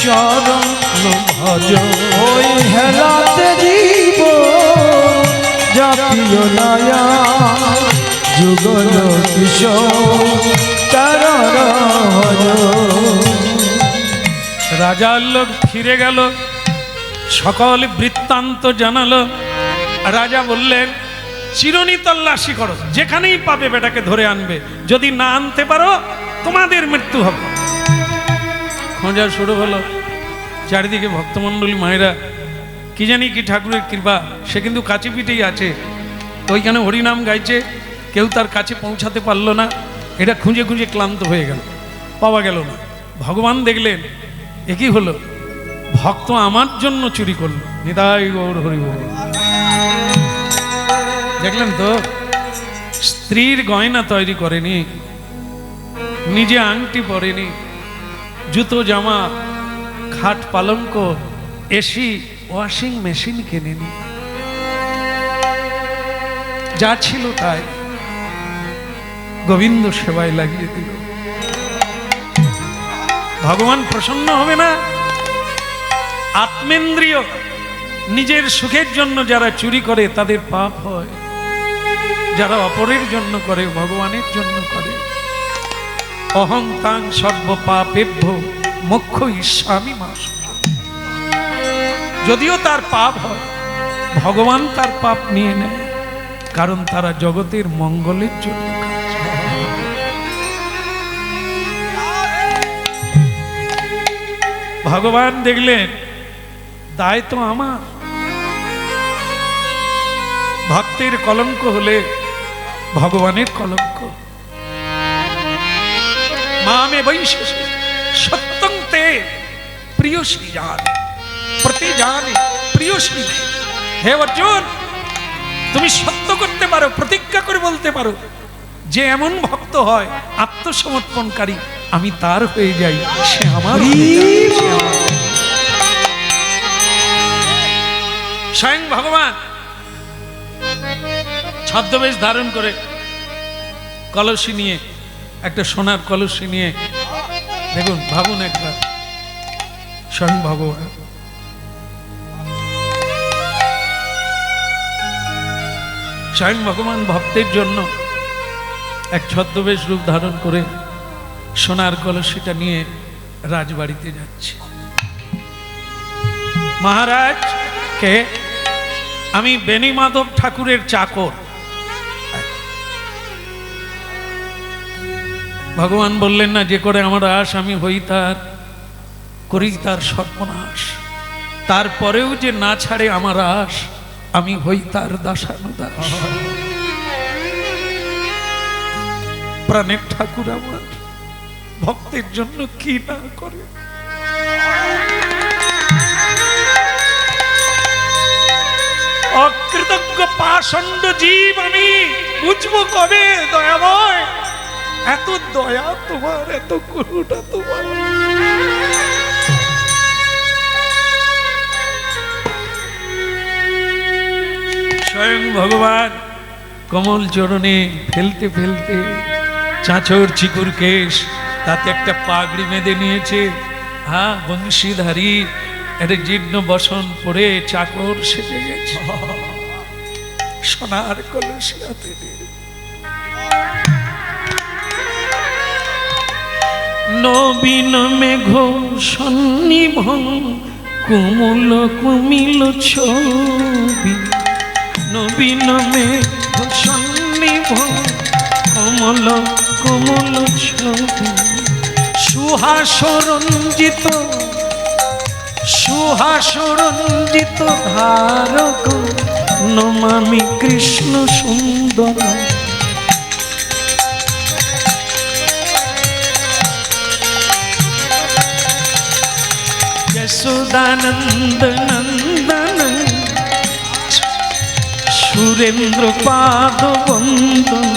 চরণ ভজ। ওই হেলাতে জীব জাপিও না, যুগল কিশোর চরণ ভজ। রাজার লোক ফিরে গেল, সকল বৃত্তান্ত জানালো। রাজা বললেন চিরনি তল্লাশি করো, যেখানেই পাবে বেটাকে ধরে আনবে, যদি না আনতে পারো তোমাদের মৃত্যু হবে। খোঁজা শুরু হলো, চারিদিকে ভক্তমণ্ডলী মায়েরা, কি জানি কি ঠাকুরের কৃপা, সে কিন্তু কাছে পিঠেই আছে, তো ওইখানে হরিনাম গাইছে, কেউ তার কাছে পৌঁছাতে পারলো না। এটা খুঁজে খুঁজে ক্লান্ত হয়ে গেল, পাওয়া গেল না। ভগবান দেখলেন এ কি হলো, ভক্ত আমার জন্য চুরি করলো, নিতাই গৌর হরি বল। দেখলেন তো, স্ত্রীর গয়না তৈরি করেনি, নিজে আংটি পরেনি, জুতো জামা খাট পালঙ্ক এসি ওয়াশিং মেশিন কেনেনি, যা ছিল তাই গোবিন্দ সেবায় লাগিয়ে দিল। ভগবান প্রসন্ন হবে না? আত্মেন্দ্রিয় নিজের সুখের জন্য যারা চুরি করে তাদের পাপ হয়, যারা অপরের জন্য করে ভগবানের জন্য করে। অহং তাং সর্ব পাপেভ্য মোক্ষ ইচ্ছামি মা। যদিও তার পাপ হয়, ভগবান তার পাপ নিয়ে নেয়, কারণ তারা জগতের মঙ্গলের জন্য। ভগবান দেখলেন দায় তো আমার, ভক্তের কলঙ্ক হলে ভগবানের কলঙ্ক। মামে বৈশেষে সত্যং তে প্রিয়শ্রী জানে প্রতি জানে প্রিয়শ্রী। হে অর্জুন, তুমি সত্য করতে পারো, প্রতিজ্ঞা করে বলতে পারো যে এমন ভক্ত হয় আত্মসমর্পণকারী, আমি তার হয়ে যাই, সে আমার হয়ে যায়, সে আমার। স্বয়ং ভগবান ছদ্মবেশ ধারণ করে কলসি নিয়ে, একটা সোনার কলসি নিয়ে, দেখুন ভাবুন একবার, স্বয়ং ভগবান স্বয়ং ভগবান ভক্তের জন্য এক ছদ্মবেশ রূপ ধারণ করে সোনার কলসিটা নিয়ে রাজবাড়িতে যাচ্ছে। মহারাজ কে? আমি বেণী মাধব ঠাকুরের চাকর। ভগবান বললেন না যে করে আমার আশ আমি হই তার, করি তার সর্বনাশ, তারপরেও যে না ছাড়ে আমার আশ আমি হই তার দাসানুদাস। প্রাণের ঠাকুর আমার ভক্তের জন্য কি না করে। অকৃতজ্ঞ পাষণ্ড জীব আমি বুঝবো কবে দয়াময়, এত দয়া তোমার, এত করুণা তোমার। স্বয়ং ভগবান কমল চরণে ফেলতে ফেলতে চাঁচর চিকুর কেশ, তাতে একটা পাগড়ি বেঁধে নিয়েছে, হ্যাঁ বংশীধারী একটা জীর্ণ বসন পরে চাকর সেজে গেছে, সোনার কলসি হাতে নিয়ে। নবীন মেঘ সন্নিভ কুমল কুমিল ছবি, নবীন মেঘ সন্নিভ কমল কমল ছবি, সুহাসরঞ্জিত সুহাসরঞ্জিত ধারক নমামি কৃষ্ণ সুন্দর। যশোদানন্দ নন্দন সুরেন্দ্র পাদ বন্দন,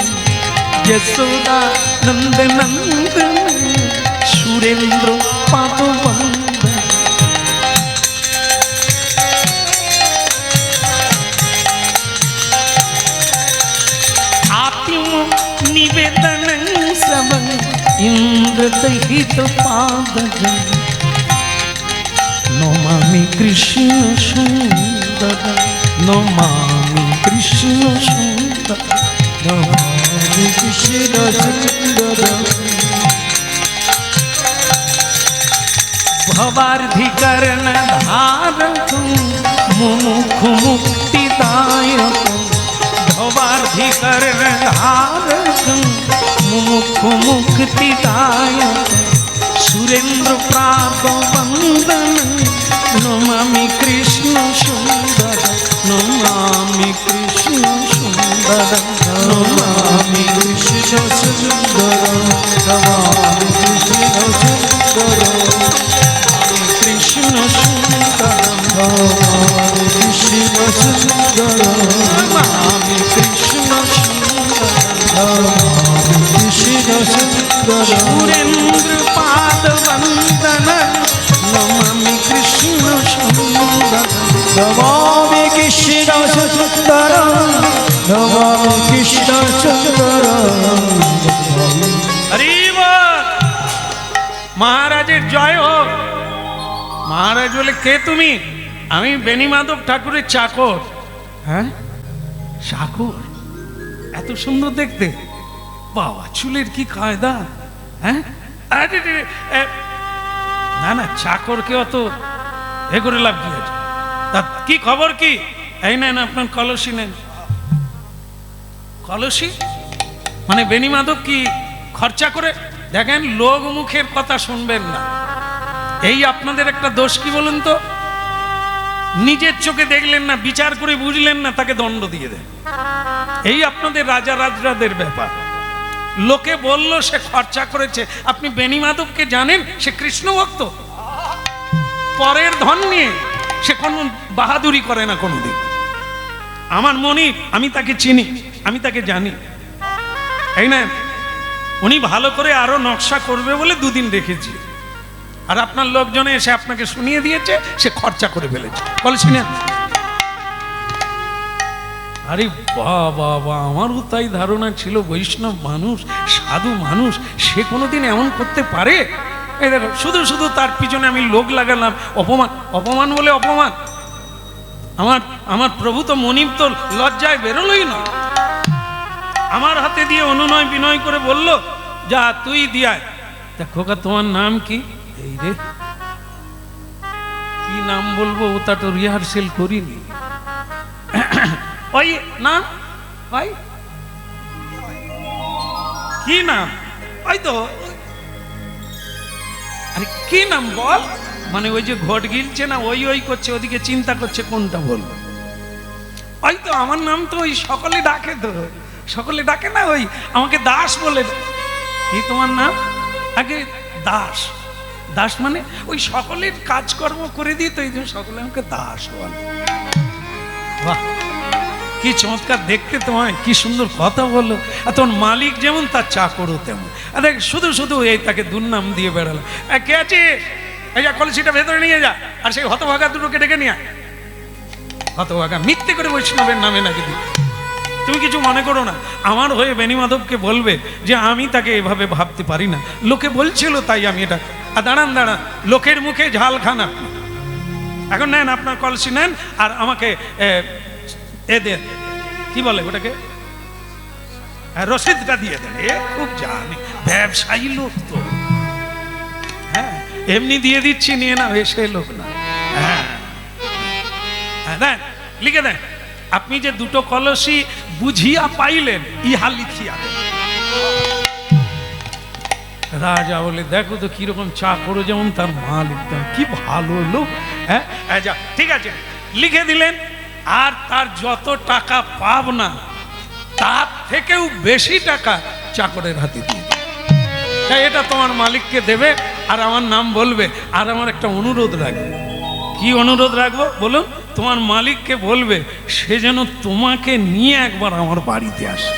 যশোদানন্দ নন্দন সুরেন্দ্র পাদ বন্দন। আতিম নিবেদন সব ইন্দ্র দহিত পাদ, নমামি কৃষ্ণ সুন্দর, নমামি কৃষ্ণ সুন্দর, নমামি কৃষ্ণ সুন্দর। ভবার্ধিকরণ ধারক মুমুখ মুক্তিদায়ক, ভবার্ধিকরণ ধারক মুমুখ মুক্তিদায়ক, সুরেন্দ্র প্রাপ বন্দন নমামি কৃষ্ণ সুন্দর, নমামি কৃষ্ণ সুন্দর, নমামি কৃষ্ণ সুন্দর, নমামি কৃষ্ণ সুন্দর, কৃষ্ণ সুন্দর, নমামি কৃষ্ণ সুন্দর, নমামি কৃষ্ণ সুন্দর, নমামি কৃষ্ণ সুন্দর। সুরেন্দ্র পাদ বন্দন নমামি কৃষ্ণ সুন্দর, নমামি কৃষ্ণ সুন্দর, নমামি কৃষ্ণ সুন্দর। হরি বল। মহারাজের জয় হোক। মহারাজ বলে কে তুমি? আমি বেণী মাধব ঠাকুরের চাকর। হ্যাঁ চাকর, এত সুন্দর দেখতে, বাবা চুলের কি কায়দা। হ্যাঁ না না, চাকরকে অত এ করে লাভ কি আছে? তা কি খবর কি? এই নেন আপনার কলসি নেন। কলসি মানে বেণী মাধব কি খরচা করে? দেখেন লোক মুখের কথা শুনবেন না, এই আপনাদের একটা দোষ কি বলুন তো, নিজের চোখে দেখলেন না, বিচার করে বুঝলেন না, তাকে দণ্ড দিয়ে দেন। এই আপনাদের রাজা রাজরাদের ব্যাপার। লোকে বলল সে খরচা করেছে, আপনি বেনি মাধবকে জানেন? সে কৃষ্ণ ভক্ত, পরের ধন নিয়ে সে কোনো বাহাদুরি করে না কোনোদিন। আমার মনিব, আমি তাকে চিনি, আমি তাকে জানি, এই না? উনি ভালো করে আরো নকশা করবে বলে দুদিন রেখেছি, আর আপনার লোকজনে এসে আপনাকে শুনিয়ে দিয়েছে সে খরচা করে ফেলেছে। বলছি না? আরে বাবা, আমারও তাই ধারণা ছিল বৈষ্ণব মানুষ, সাধু মানুষ, সে কোনোদিন এমন করতে পারে? এই দেখো, শুধু শুধু তার পিছনে আমি লোক লাগালাম। অপমান, অপমান বলে অপমান। আমার প্রভু তো মনিব তো লজ্জায় বেরোলই না, আমার হাতে দিয়ে অনুনয় বিনয় করে বলল, যা তুই দিয়ায়। তা খোকা তোমার নাম কি? এই রে, কি নাম বলবো ওটা তো রিহার্সেল করিনি। ওই নাম, ভাই কি নাম? ওই তো, আরে কি নাম বল? মানে ওই যে ঘট গিলছে না, ওই ওই করছে, ওদিকে চিন্তা করছে কোনটা বলবো। ওই তো আমার নাম তো ওই সকলে ডাকে, তো সকলে ডাকে না, ওই আমাকে দাস বলে। কি তোমার নাম? আগে দাস। দাস মানে ওই সকলের কাজকর্ম করে দিই, তো এই জন্য সকলে আমাকে দাস বলে। বাহ, কি চমৎকার দেখতে তোমায়, কি সুন্দর কথা বললো। আর তোমার মালিক যেমন তার চাকরও তেমন। আর দেখ, শুধু শুধু এই তাকে দুর্নাম দিয়ে বেড়ালো। কে আছে? এই যা, কলসিটা ভেতরে নিয়ে যা, আর সেই হতভাগা দুটোকে ডেকে নিয়ে আয়। হতভাগা মিথ্যে করে বৈষ্ণবের নামে নাকি দিই। তুমি কিছু মনে করো না, আমার হয়ে বেনি মাধবকে বলবে যে আমি তাকে এভাবে ভাবতে পারি না, লোকে বলছিল তাই আমি এটা। আর দাঁড়ান দাঁড়ান, লোকের মুখে ঝাল খান আপনি। এখন নেন আপনার কলসি নেন, আর আমাকে এ দেন, কি বলে ওটাকে, রসিদটা দিয়ে দেন। এ খুব জানে, ব্যবসায়ী লোক তো। হ্যাঁ, এমনি দিয়ে দিচ্ছি, নিয়ে না, সে লোক না। হ্যাঁ দেন, লিখে দেন। আপনি যে দুটো কলসি বুঝিয়া পাইলেন, ইহা লিখিয়া দেন। রাজা বলে, দেখো তো কিরকম চা করো, যেমন তার মালিক, কি ভালো লোক। হ্যাঁ, যা, ঠিক আছে, লিখে দিলেন। আর তার যত টাকা পাব না, তার থেকেও বেশি টাকা চাকরের হাতে দিয়ে দেবে। তাই এটা তোমার মালিককে দেবে, আর আমার নাম বলবে। আর আমার একটা অনুরোধ রাখবে। কি অনুরোধ রাখবো বলুন? তোমার মালিককে বলবে সে যেন তোমাকে নিয়ে একবার আমার বাড়িতে আসে।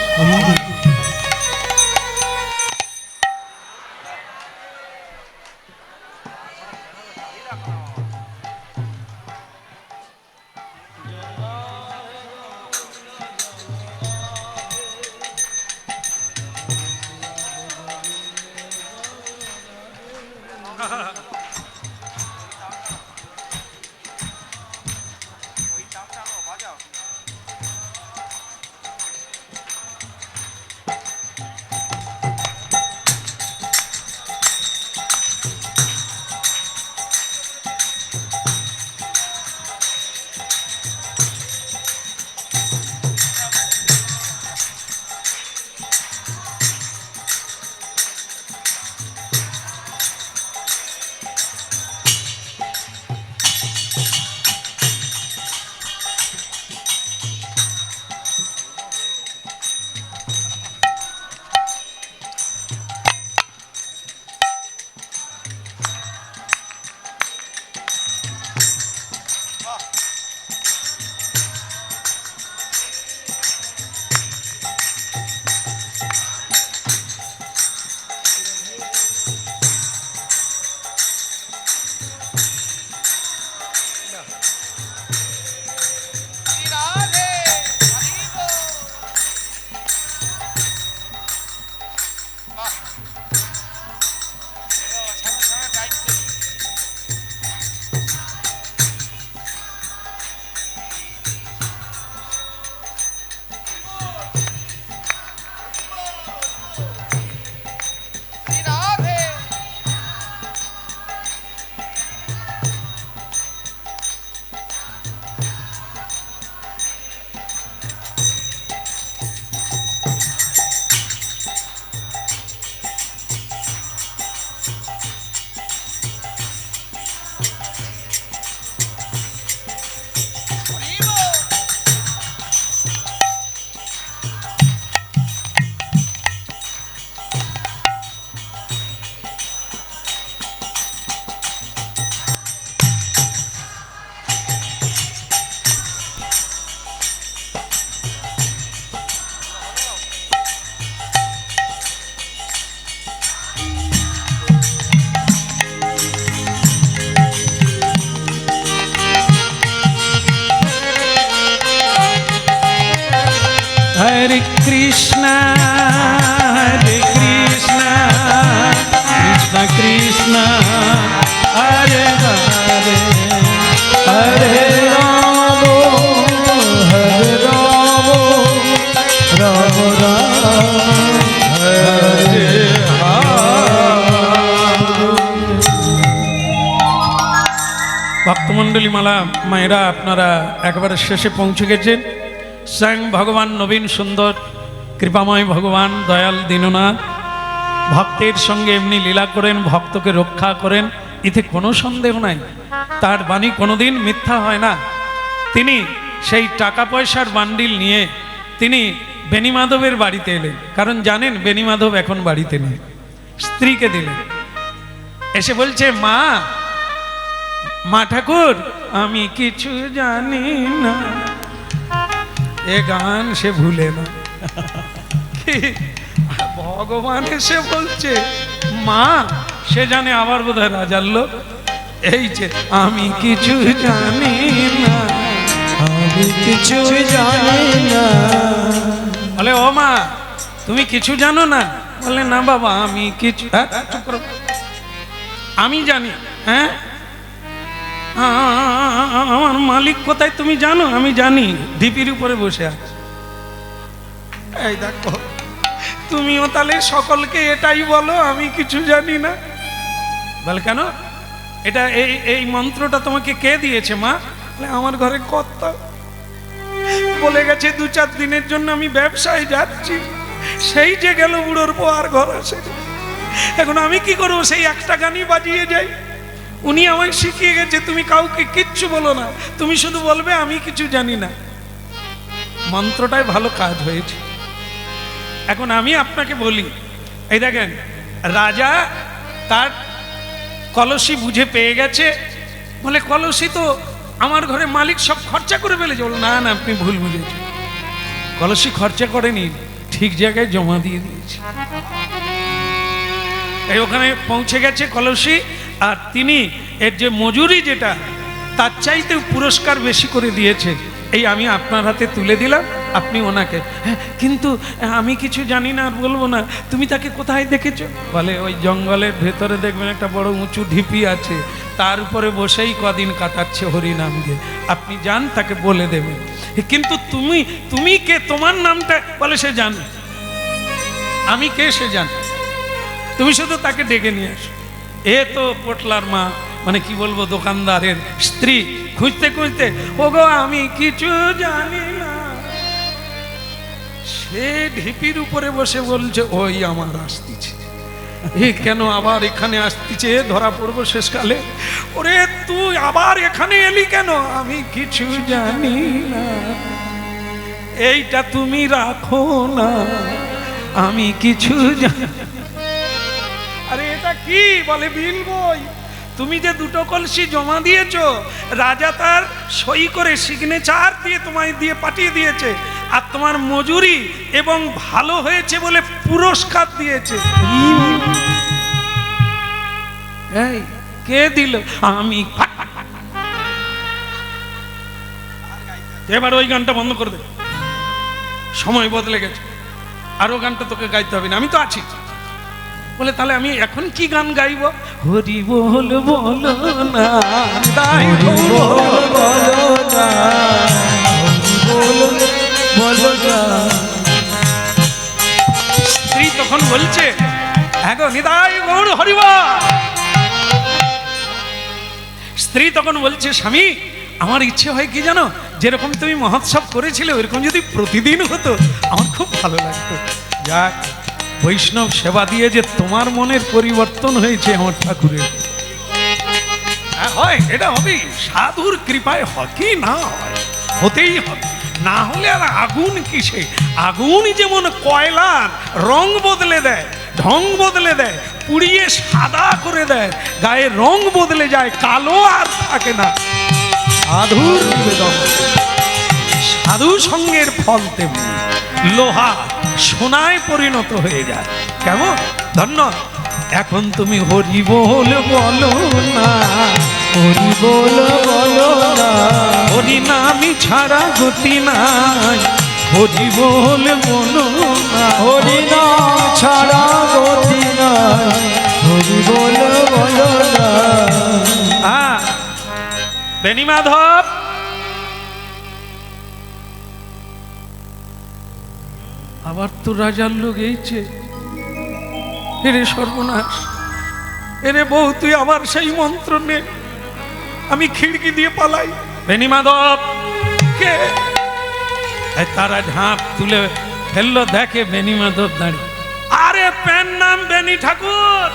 হরে কৃষ্ণ কৃষ্ণ কৃষ্ণ হরে হরে হরে রাম রাম রাম হরে ভক্তমণ্ডলী মালা মায়েরা, আপনারা একেবারে শেষে পৌঁছে গেছেন। স্বয়ং ভগবান নবীন সুন্দর কৃপাময় ভগবান দয়াল দীননাথ ভক্তের সঙ্গে এমনি লীলা করেন, ভক্তকে রক্ষা করেন, এতে কোনো সন্দেহ নাই। তার বাণী কোনোদিন মিথ্যা হয় না। তিনি সেই টাকা পয়সার বান্ডিল নিয়ে তিনি বেণীমাধবের বাড়িতে এলেন, কারণ জানেন বেণীমাধব এখন বাড়িতে নেই। স্ত্রীকে দিলেন, এসে বলছে, মা মা ঠাকুর আমি কিছু জানি না। এ গান সে ভুলে না। কি ভগবান এসে বলছে মা, সে জানে আবার বোধহয় রাজার লোক। এই যে আমি কিছু জানি না, আমি কিছু জানি না। বলে ও মা তুমি কিছু জানো না? বলে না বাবা আমি কিছু, চুপ করো, আমি জানি। হ্যাঁ আমার মালিক কোথায় তুমি জানো? আমি জানি, ঢিপির উপরে বসে আছে। এই দেখো, তুমিও তাহলে সকলকে এটাই বলো আমি কিছু জানি না? বলে কেন? এটা এই মন্ত্রটা তোমাকে কে দিয়েছে মা? বলে আমার ঘরে কর্তা বলে গেছে 2-4 দিনের জন্য আমি ব্যবসায় যাচ্ছি। সেই যে গেল বুড়োর পর আর ঘর আসে। এখন আমি কি করবো? সেই একটা গানই বাজিয়ে যাই। উনি আমায় শিখিয়ে গেছে তুমি কাউকে কিচ্ছু বলো না, তুমি শুধু বলবে আমি কিছু জানি না। মন্ত্রটাই ভালো কাজ হয়েছে। এখন আমি আপনাকে বলি, এই দেখেন রাজা তার কলসি বুঝে পেয়ে গেছে। বলে কলসি তো আমার ঘরে মালিক সব খরচা করে ফেলেছে। বলো না না আপনি ভুল বুঝেছেন, কলসি খরচা করেনি, ঠিক জায়গায় জমা দিয়ে দিয়েছে। এই ওখানে পৌঁছে গেছে কলসি, আর তিনি এর যে মজুরি যেটা তার চাইতে পুরস্কার বেশি করে দিয়েছে। এই আমি আপনার হাতে তুলে দিলাম, আপনি ওনাকে। হ্যাঁ কিন্তু আমি কিছু জানি না আর বলবো না। তুমি তাকে কোথায় দেখেছো? বলে ওই জঙ্গলের ভেতরে দেখবেন একটা বড় উঁচু ঢিপি আছে, তার উপরে বসেই কদিন কাটাচ্ছে হরিনাম দিয়ে। আপনি যান, তাকে বলে দেবেন। কিন্তু তুমি কে? তোমার নামটা? বলে সে জানে আমি কে, সে জানে। তুমি শুধু তাকে ডেকে নিয়ে আসো। এ তো পোটলার মা, মানে কি বলবো, দোকানদারের স্ত্রী খুঁজতে খুঁজতে, ওগো আমি কিছু জানি না। সে ঢিপির উপরে বসে বলছে ওই আমার আসতিছে। এ কেন আবার এখানে আসতিছে? ধরা পড়বো শেষকালে। ওরে তুই আবার এখানে এলি কেন? আমি কিছু জানি না, এইটা তুমি রাখো না, আমি কিছু জানি। আরে এটা কি? বলে বিল বই। তুমি যে 2টো কলসি জমা দিয়েছো, রাজা তার সই করে সিগনেচার দিয়ে তোমায় দিয়ে পাঠিয়ে দিয়েছে, আর তোমার মজুরি এবং ভালো হয়েছে বলে পুরস্কার দিয়েছে। এই কে দিল? আমি। এবার ওই গানটা বন্ধ করে দে, সময় বদলে গেছে, আরো গানটা তোকে গাইতে হবে না, আমি তো আছি। বলে তাহলে আমি এখন কি গান গাইব? হরি বল বলো না, তাই বলো না, বলো না। স্ত্রী তখন বলছে হ্যাঁ নিতাই গৌর হরিব। স্ত্রী তখন বলছে স্বামী আমার ইচ্ছে হয় কি জানো, যেরকম তুমি মহোৎসব করেছিলে ওইরকম যদি প্রতিদিন হতো আমার খুব ভালো লাগতো। যাক, বৈষ্ণব সেবা দিয়ে যে তোমার মনের পরিবর্তন হয়েছে আমার ঠাকুরের, হয় এটা হবে, সাধুর কৃপায় হয় কি না হয়, হতেই হবে। না হলে আর আগুন কিসে? আগুন যেমন কয়লার রং বদলে দেয়, ঢং বদলে দেয়, পুড়িয়ে সাদা করে দেয়, গায়ে রং বদলে যায়, কালো আর থাকে না। সাধুর নিবেদন, সাধু সঙ্গের ফল তেমনি, লোহা সোনায় পরিণত হয়ে যায়। কেমন ধন্য! এখন তুমি হরি বল বলো না, হরি বল বলো না, হরি নামি ছাড়া গতি নাই, হরি বল বলো না, হরি নাম ছাড়া গতি নাই, হরি বল বলো না। হ্যাঁ বেণী মাধব, আবার তো রাজার লোক এইছে। এরে সর্বনাশ, এরে বউ তুই আবার সেই মন্ত্র নে, আমি খিড়কি দিয়ে পালাই। বেণী মাধব কে? তারা ঝাঁপ তুলে ফেললো, দেখে বেণী মাধব দাঁড়িয়ে। আরে প্যান নাম বেণী ঠাকুর।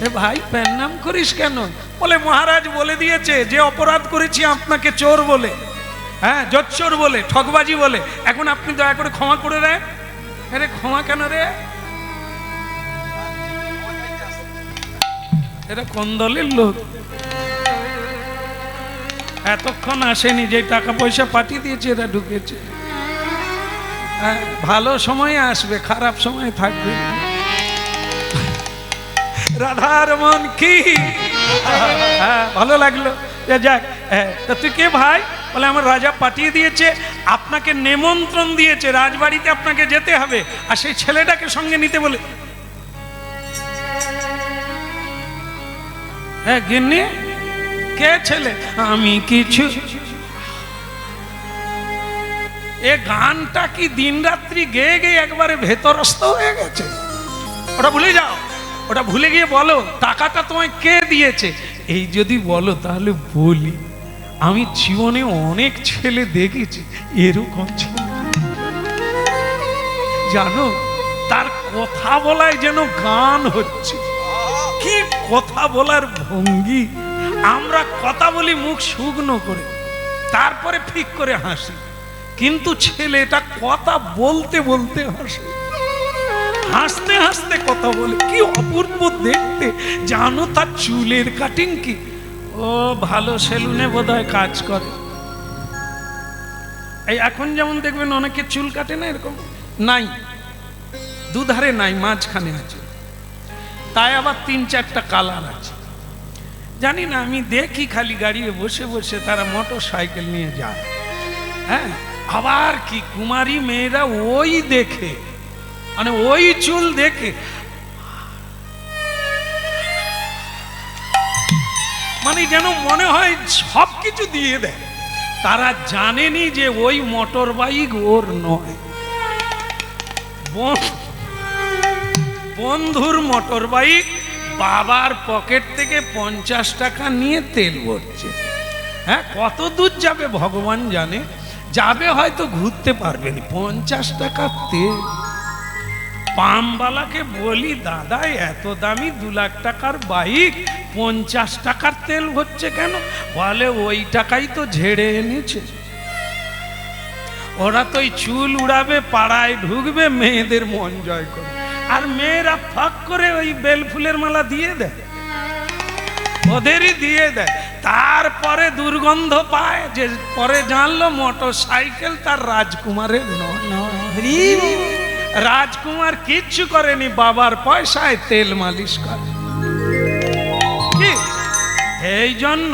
এ ভাই প্যান নাম করিস কেন? বলে মহারাজ বলে দিয়েছে যে অপরাধ করেছি আপনাকে চোর বলে, হ্যাঁ জোচ্চোর বলে, ঠকবাজি বলে, এখন আপনি দয়া করে ক্ষমা করে দেন। আরে ক্ষমা কেন রে? এরা কোন দলের লোক? এতক্ষণ আসেনি, যে টাকা পয়সা পাঠিয়ে দিয়েছে এরা ঢুকেছে। ভালো সময় আসবে, খারাপ সময় থাকবে। রাধার মন কি ভালো লাগলো। যাক, তা তুই কে ভাই? বলে আমার রাজা পাঠিয়ে দিয়েছে, আপনাকে নিমন্ত্রণ দিয়েছে, রাজবাড়িতে আপনাকে যেতে হবে, আর সেই ছেলেটাকে সঙ্গে নিতে বলে। হ্যাঁ গিন্নি, কে ছেলে? আমি কিছু। এ গানটা কি দিন রাত্রি গেয়ে গেয়ে একবারে ভেতরস্থ হয়ে গেছে? ওটা ভুলে যাও, ওটা ভুলে গিয়ে বলো টাকাটা তোমায় কে দিয়েছে। এই যদি বলো তাহলে বলি, আমি জীবনে অনেক ছেলে দেখেছি, এরকম ছেলে জানো, তার কথা বলায় যেন গান হচ্ছে। কি কথা বলার ভঙ্গি! আমরা কথা বলি মুখ শুকনো করে, তারপরে ফিক করে হাসি, কিন্তু ছেলেটা কথা বলতে বলতে হাসে, হাসতে হাসতে কথা বলে। কি অপূর্ব দেখতে জানো! তার চুলের কাটিং কি! ও ভালো সেলুনে বোধহয় কাজ করে। এই এখন যেমন দেখবেন অনেকে চুল কাটে না, এরকম নাই, দুধারে নাই, মাঝখানে আছে, তাই আবার 3-4টা কালার আছে। জানি না, আমি দেখি খালি গাড়িতে বসে বসে তারা মোটর সাইকেল নিয়ে যায়। হ্যাঁ, আবার কি কুমারী মেয়েরা ওই দেখে, মানে ওই চুল দেখে, মানে যেন মনে হয় সব কিছু দিয়ে দেয়। তারা জানেনি যে ওই মোটর বাইক ওর নয়, বন্ধুর মোটর বাইক, বাবার পকেট থেকে 50 টাকা নিয়ে তেল ভরছে। হ্যাঁ, কত দূর যাবে ভগবান জানে, যাবে হয়তো ঘুরতে পারবেন। 50 টাকা তেল। পামবালাকে বলি, দাদা এত দামি 2 লাখ টাকার বাইক 50 টাকার তেল হচ্ছে কেন? বলে ওই টাকাই তো ঝেড়ে এনেছে। ওরা তো চুল উড়াবে, পাড়ায় ঢুকবে, মেয়েদের মন জয় করে, আর মেয়েরা ফাঁক করে ওই বেল ফুলের মালা দিয়ে দেয়, ওদেরই দিয়ে দেয়। তারপরে দুর্গন্ধ পায়, যে পরে জানলো মোটর সাইকেল তার রাজকুমারের নয়। রাজকুমার কিচ্ছু করেনি, বাবার পয়সায় তেল মালিশ করে। কি এই জন্য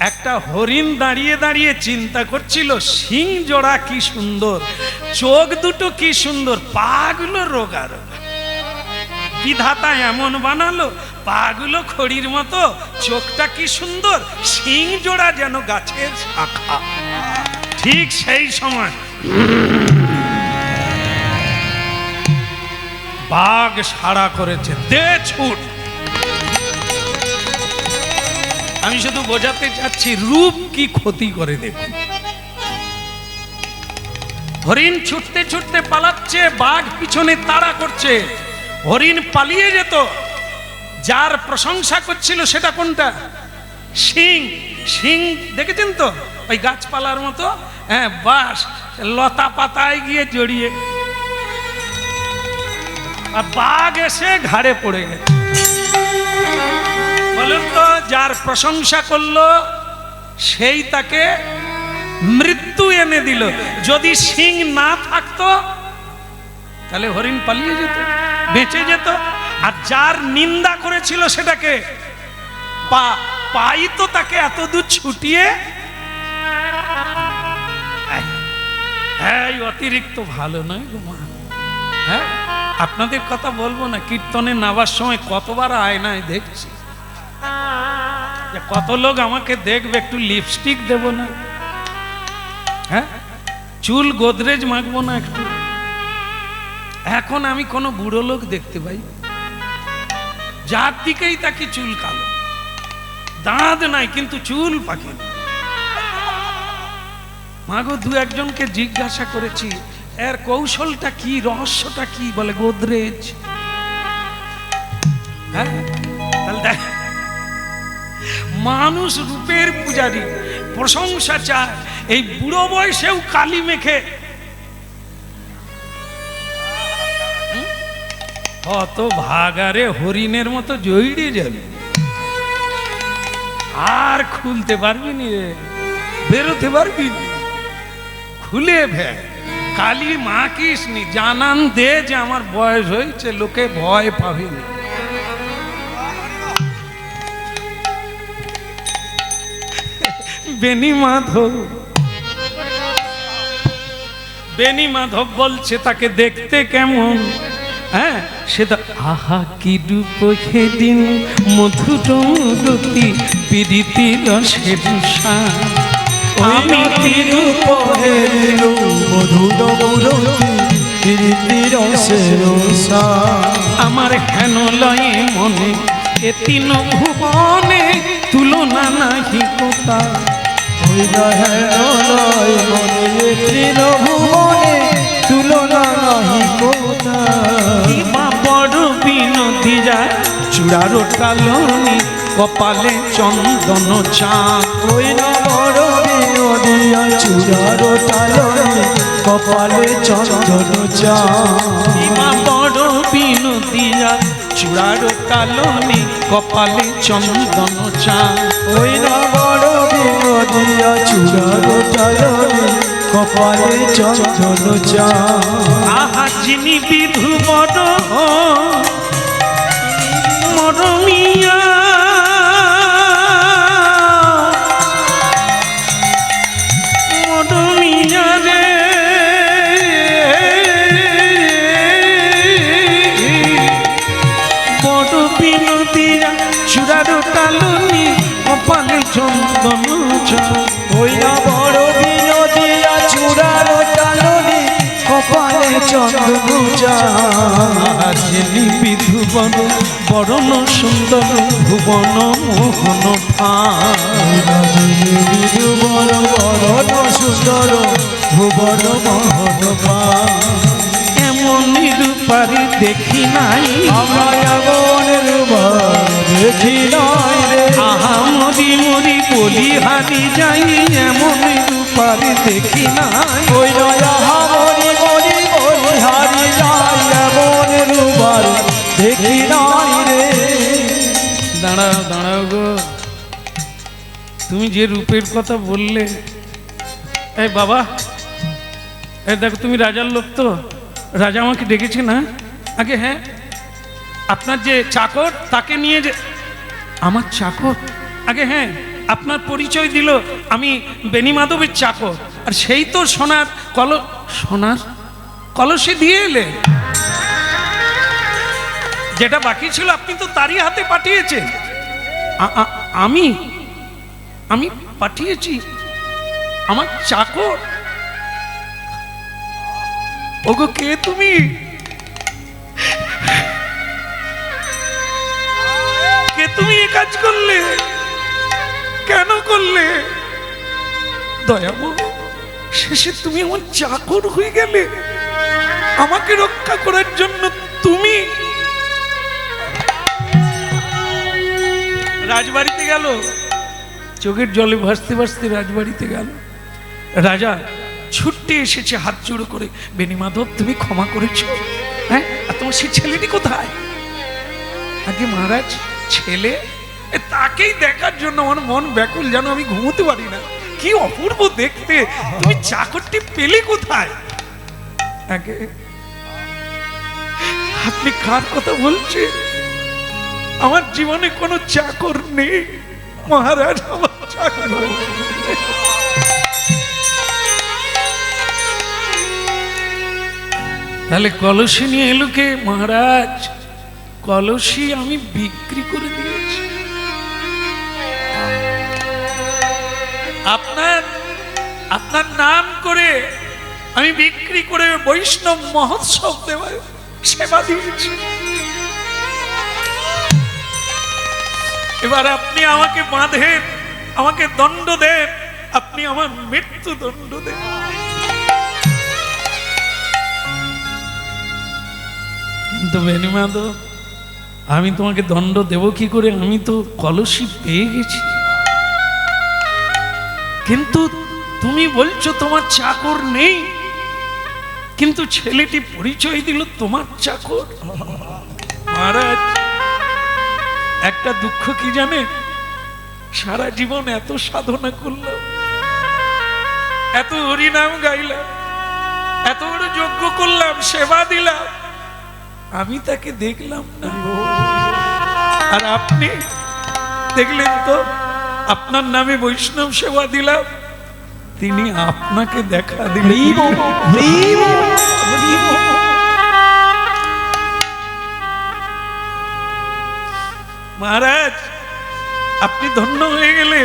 একটা হরিণ দাঁড়িয়ে দাঁড়িয়ে চিন্তা করছিল, সিং জোড়া কি সুন্দর, চোখ দুটো কি সুন্দর, পাগুলো রোগা রোগা, বিধাতা এমন বানালো, পাগুলো খড়ির মতো, চোখটা কি সুন্দর, সিং জোড়া যেন গাছের শাখা। ঠিক সেই সময় বাঘ সাড়া করেছে, দে ছুট। আমি শুধু বোঝাতে চাচ্ছি রূপ কি ক্ষতি করে। দেখুন, হরিণ ছুটতে ছুটতে পালাচ্ছে, বাঘ পিছনে তাড়া করছে। হরিণ পালিয়ে যেত, যার প্রশংসা করছিল সেটা কোনটা? সিং। সিং দেখেছেন তো, ওই গাছপালার মতো, হ্যাঁ বাস, লতা পাতায় গিয়ে জড়িয়ে, আর বাঘ এসে ঘাড়ে পড়ে গেছে। বলুন তো, যার প্রশংসা করলো সেই তাকে মৃত্যু এনে দিল। যদি সিং না থাকতো তাহলে হরিণ পালিয়ে যেত, বেঁচে যেত। আর যার নিন্দা করেছিল সেটাকে পাই তো তাকে এত দূর ছুটিয়ে হ্যাঁ এই অতিরিক্ত ভালো নয় গো মা। হ্যাঁ আপনাদের কথা বলবো না, কীর্তনে নাবার সময় কতবার আয়নায় দেখছি যে কত লোক আমাকে দেখবে, একটু লিপস্টিক দেব না, হ্যাঁ চুল গোদরেজ মাখবো না একটু। এখন আমি কোনো বুড়ো লোক দেখতে পাই, যার দিকেই তাকে চুল কালো, দাঁত নাই কিন্তু চুল পাকে। মাগো দু একজনকে জিজ্ঞাসা করেছি এর কৌশলটা কি, রহস্যটা কি, বলে গোদরেজ। হ্যাঁ তাহলে দেখ, মানুষ রূপের পূজারী, প্রশংসা চায়, এই বুড়ো বয়সেও কালি মেখে অত ভাগারে হরিণের মতো জড়িয়ে যাবে, আর খুলতে পারবি নি রে, বেরোতে পারবি নি, খুলে ভে কালী মা কিসনি জানান দে যে আমার বয়স হয়েছে, লোকে ভয় পাবেনি। বেনি মাধব বলছে তাকে দেখতে কেমন, হ্যাঁ সেটা আহা কি রূপ সেদিন মধুরতি প্রীতি রসের সার, আমি তিরূপ হেরিলু মধুর প্রীতি রসের সার। আমার হেন লয়ে মনে এ তিন ভুবনে তুলনা নাহি কোথা, তৃণভুবনে তুলনা নাহি কোথা। মা বড় বিনোদী যায় চূড়ার কালনি কপালে চন্দন চাঁদ, ওই না বড় বিনোদিয়া চূড়ার টালনি কপালে চন্দন চাঁদ। মা বড় বিনোদী যায় চূড়ার কালনি কপালে চন্দন চাঁদ, ওই না বড় বিনোদিয়া চূড়ার টালনি কপালে চন্দন চাঁদ। আহা যিনি বিধু বড় মরমিয়া, মরমিয়া রে বড় বিনোদিয়া চূড়ার টালনি কপালে চন্দন চাঁদ, ওই না বড় বিনোদিয়া চূড়ার টালনি কপালে চন্দন চাঁদ। যিনি বিধুবন বরণ সুন্দর ভুবন মোহন বিধুবন বরণ সুন্দর ভুবন মোহন এমন রূপারি দেখি নাই, আমরা এমন দেখি নাই রে। আহা মরি মরি বলি হারি যাই, এমন রূপারি দেখি নাই, ওই নয়া মরি মরি বলি হারি যাই, এমন রূপার দেখি নাই রে। দাঁড়াও দাঁড়াও গো, তুমি যে রূপের কথা বললে, এই বাবা এই দেখো তুমি রাজার লোক তো, রাজা আমাকে ডেকেছে না আগে, হ্যাঁ আপনার যে চাকর তাকে নিয়ে যে, আমার চাকর আগে, হ্যাঁ আপনার পরিচয় দিল আমি বেনি মাধবের চাকর, আর সেই তো সোনার সোনার কলসে দিয়ে এলে, যেটা বাকি ছিল আপনি তো তারই হাতে পাঠিয়েছেন। আমি আমি পাঠিয়েছি আমার চাকর? ওগো কে তুমি? কে তুমি এ কাজ করলে? কেন করলে? দয়াময় শেষে তুমি আমার চাকর হয়ে গেলে, আমাকে রক্ষা করার জন্য তুমি রাজবাড়িতে গেল, চোখের জলে ভাসতে ভাসতে রাজবাড়িতে গেল। রাজা ছুটে এসেছে হাত জোড়ো করে, বেনি মাধব তুমি ক্ষমা করেছো, হ্যাঁ আর তোমার সেই ছেলেটি কোথায়? আগে মহারাজ ছেলে, তাকেই দেখার জন্য আমার মন ব্যাকুল, যেন আমি ঘুমোতে পারি না, কি অপূর্ব দেখতে, তুমি চাকরটি পেলে কোথায়? আগে আপনি কার কথা বলছেন? আমার জীবনে কোনো চাকর নেই মহারাজ, আমার চাকর তাহলে কলসি নিয়ে এলো কে? মহারাজ, কলসি আমি বিক্রি করে দিয়েছি। আপনার নাম করে আমি বিক্রি করে বৈষ্ণব মহোৎসব দেওয়ার সেবা দিয়েছি। এবার আপনি আমাকে বাঁধেন, আমাকে দণ্ড দেন, আপনি আমার মৃত্যু দণ্ড দেন। কিন্তু বেণীমাধব, আমি তোমাকে দণ্ড দেব কি করে? আমি তো কলসি পেয়ে গেছি। কিন্তু তুমি বলছো তোমার চাকর নেই, কিন্তু ছেলেটি পরিচয় দিল তোমার চাকর। মহারাজ, একটা দুঃখ কি জানেন? সারা জীবন এত সাধনা করলাম, এত হরিনাম গাইলাম, এত বড় যজ্ঞ করলাম, সেবা দিলাম, আমি তাকে দেখলাম না। আর আপনি দেখলেন তো, আপনার নামে বৈষ্ণব সেবা দিলাম, তিনি আপনাকে দেখা দিলেন। মহারাজ, আপনি ধন্য হয়ে গেলে,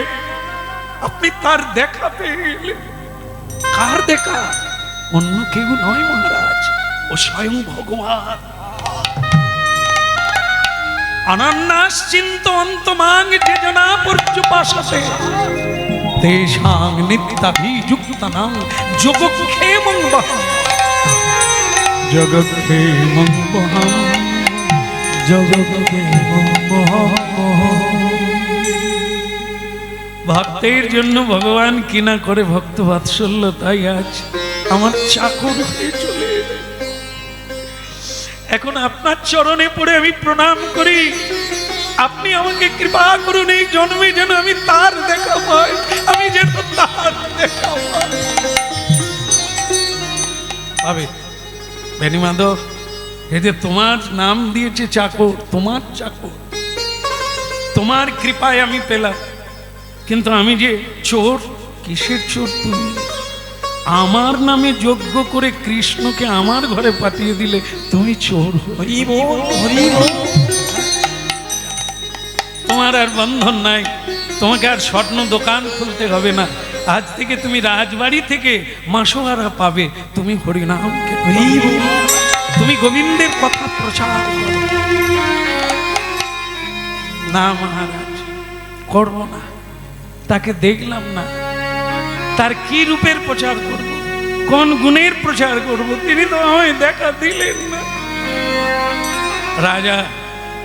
আপনি তার দেখা পেয়ে গেলেন। কার দেখা? অন্য কেউ নয় মহারাজ, ও স্বয়ং ভগবান। অনন্যাস চিন্তয়ন্তমাং যেজনা পর্যুপাসতে তেষাং নিত্যাভিযুক্তানাং যোগক্ষেমং বহং। যোগক্ষেমং বহং, যোগক্ষেমং বহং। ভক্তের জন্য ভগবান কিনা করে ভক্ত বাৎসল্য, তাই আজ আমার চাকর হয়ে চলে এলেন। এখন আপনার চরণে পড়ে আমি প্রণাম করি, আপনি আমাকে কৃপা করুন, এই জন্মে যেন আমি তার দেখা পাই, আমি যেন তার দেখা পাবে। বেণীমাধব, এই যে তোমার নাম দিয়েছে চাকর, তোমার চাকর, তোমার কৃপায় আমি পেলাম। কিন্তু আমি যে চোর, কিসের চোর? তুমি আমার নামে যজ্ঞ করে কৃষ্ণকে আমার ঘরে পাঠিয়ে দিলে, তুমি চোর। তোমার আর বন্ধন নাই, তোমাকে আর স্বর্ণ দোকান খুলতে হবে না। আজ থেকে তুমি রাজবাড়ি থেকে মাসোহারা পাবে। তুমি হরিনামকে, তুমি গোবিন্দের কথা প্রচার করো। না মহারাজ, করবো না। তাকে দেখলাম না, তার কি রূপের প্রচার করব, কোন গুণের প্রচার করব? তিনি তো আমায় দেখা দিলেন না। রাজা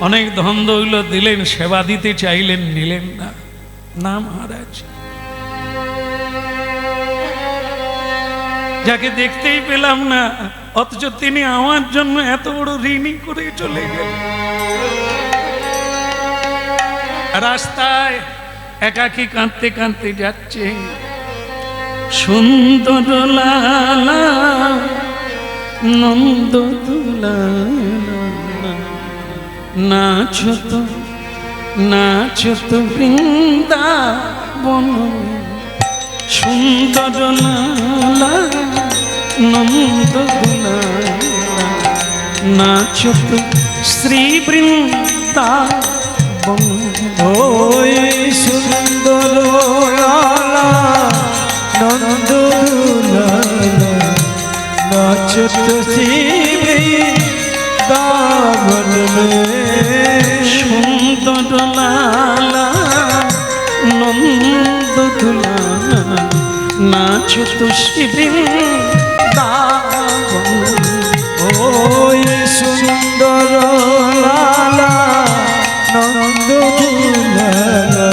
অনেক ধন দৌলত দিলেন, সেবা দিতে চাইলেন, নিলেন না। না মহারাজ, যাকে দেখতেই পেলাম না, অথচ তিনি আমার জন্য এত বড় ঋণী করে চলে গেলেন। রাস্তায় একাকী কাঁদতে কাঁদতে যাচ্ছে, সুন্দর লালা নন্দ দুলা, নাচত বৃন্দাবন। সুন্দর লালা নন্দ দুলা, নাচত শ্রী বৃন্দাবন। ওই সুন্দর লালা নন্দ দুলালা, নাচত বৃন্দাবন মে। সুন্দর লালা নন্দ দুলালা, নাচত বৃন্দাবন। ওই সুন্দর লালা নন্দ দুলালা,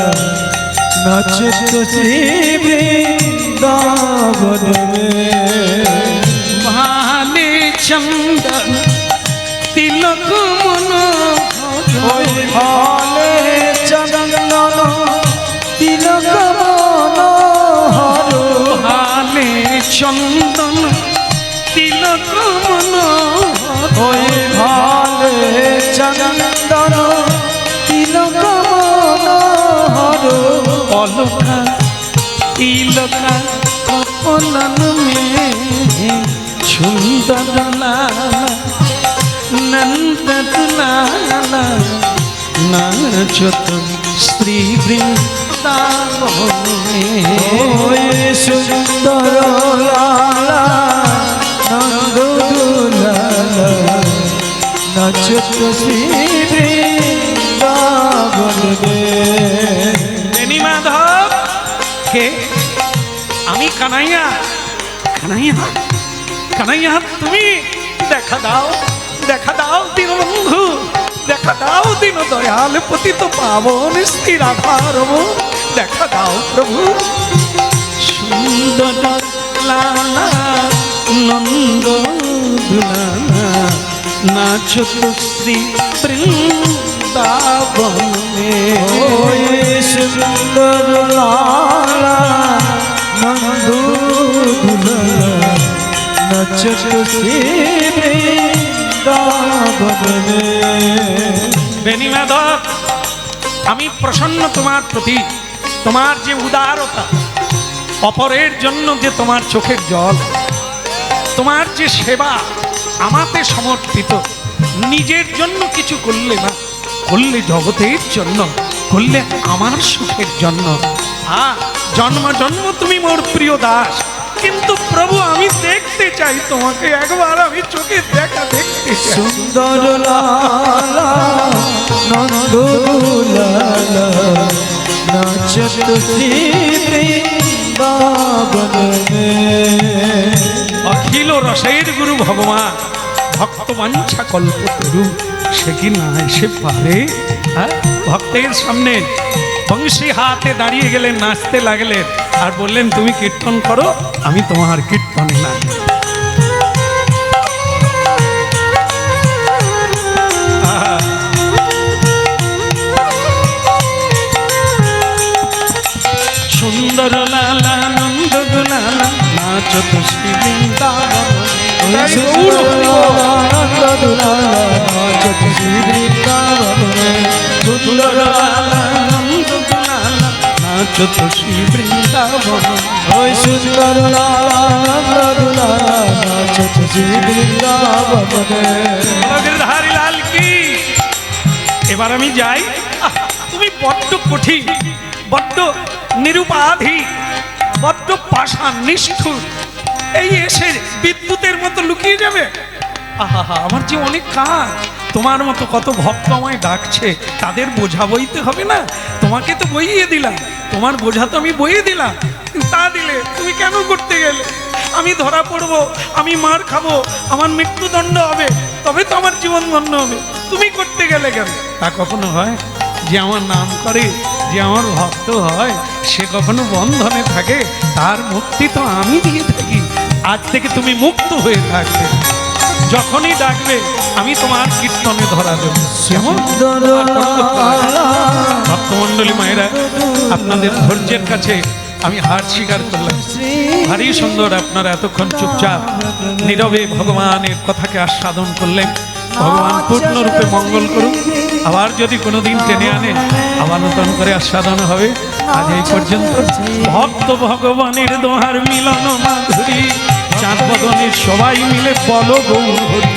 নাচত বৃন্দাবন মে। ভালে চন্দন তিলক মনোহর, ওই ভালে চন্দন তিলক মনোহর। ভালে চন্দন তিলক মনোহর, ওই ভালে চন্দন তিলক মনোহর। অলকা তিলকা কপলন মে, সুন্দর লালা নন্দ লালা নাচো তুমি শ্রী বৃন্দাবনে ওই সুন্দর লালা নন্দ লালা নাচত শ্রী বৃন্দাবনে। বেনি মাধব কে? আমি কানাইয়া। কানাইয়া, কানাইয়া তুমি দেখা দাও, দেখা দাও দীনবন্ধু, দেখা দাও দীন দয়াল পতিত পাবন শ্রী রাধার মন, দেখা দাও প্রভু। সুন্দর লালা নন্দ দুলালা নাচো শ্রী বৃন্দাবনে ওই সুন্দর লালা নন্দ দুলালা নাচত শ্রী বৃন্দাবনে। বেনি মাধব আমি প্রসন্ন তোমার প্রতি, তোমার যে উদারতা, অপরের জন্য যে তোমার চোখের জল, তোমার যে সেবা আমাতে সমর্পিত, নিজের জন্য কিছু করলে না, করলে জগতের জন্য, করলে আমার সুখের জন্য। জন্ম জন্ম তুমি মোর প্রিয় দাস, কিন্তু প্রভু আমি দেখতে চাই তোমাকে একবার, আমি চোখে দেখা দেখতে চাই। সুন্দর লালা নন্দ লালা নাচত শ্রী বৃন্দাবনে। অখিল রসের গুরু ভগবান ভক্ত বাঞ্ছা কল্পতরু, সে কি না এসে পারে? ভক্তের সামনে বংশী হাতে দাঁড়িয়ে গেলেন, নাচতে লাগলেন আর বললেন তুমি কীর্তন করো, আমি তোমার কীর্তনে নাই। সুন্দর লালা নন্দ লালা নাচত শ্রী বৃন্দাবনে। সুন্দর লালা নন্দ দুলালা নাচত শ্রী বৃন্দাবনে। সুন্দর লালা নন্দ লালা নাচত শ্রী বৃন্দাবনে। ওই সুন্দর লালা নন্দ দুলালা নাচত শ্রী বৃন্দাবনে। ধারী লাল কি? এবার আমি যাই। তুমি বড্ড কঠিন, বড্ড নিরুপাধি, বড্ড পাষাণ নিষ্ঠুর, এই এসে বিদ্যুতের মতো লুকিয়ে যাবে? আহা, আমার যে অনেক কাজ, তোমার মতো কত ভক্ত আমায় ডাকছে, তাদের বোঝা বইতে হবে না? তোমাকে তো বইয়ে দিলাম, তোমার বোঝা তো আমি বইয়ে দিলাম, তা দিলে তুমি কেন করতে গেলে? আমি ধরা পড়বো, আমি মার খাবো, আমার মৃত্যুদণ্ড হবে, তবে তো আমার জীবন ধন্য হবে। তুমি করতে গেলে কেন? তা কখনো হয়? যে আমার নাম করে, যে আমার ভক্ত হয়, সে কখনো বন্ধনে থাকে? তার মুক্তি তো আমি দিয়ে থাকি। আজ থেকে তুমি মুক্ত হয়ে থাকবে, যখনই ডাকবে আমি তোমার কীর্তনে ধরা দেবো। কেমন? ভক্তমণ্ডলী মায়েরা, আপনাদের ধৈর্যের কাছে আমি হার স্বীকার করলাম। ভারী সুন্দর, আপনারা এতক্ষণ চুপচাপ নীরবে ভগবানের কথাকে আস্বাদন করলেন। ভগবান পূর্ণরূপে মঙ্গল করুন। আবার যদি কোনোদিন টেনে আনেন, আবার নতুন করে আস্বাদন হবে। আজ এই পর্যন্ত। ভক্ত ভগবানের দোহার মিলন মাধুরী, চাঁদ বদনের সবাই মিলে বলো গৌর হরি।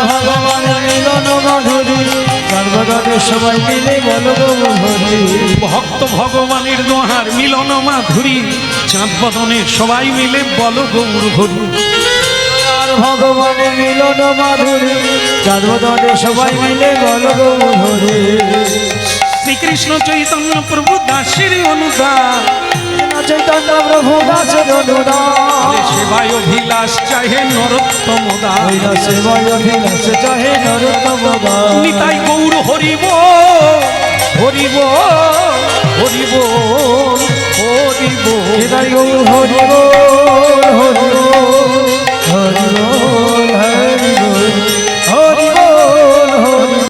ভগবানের মিলন মাধুরী, সর্বদাকে সবাই মিলে বলো গৌর হরি। ভক্ত ভগবানের দোহার মিলন মাধুরী, চাঁদ বদনের সবাই মিলে বলো গৌর হরি। ভগবানের মিলন মাধুরী, সর্বদাকে সবাই মিলে বলো গৌর হরি। শ্রীকৃষ্ণ চৈতন্য প্রভু দাসের অনুদান, চৈতন্য প্রভু দাসের অনুদান, সেবায় অভিলাষ চাহে নরোত্তম দাস, সেবায় অভিলাষ চাহে নরোত্তম দাস। নিতাই গৌর হরিব হরিব হরিব হরিব, নিতাই গৌর হরিব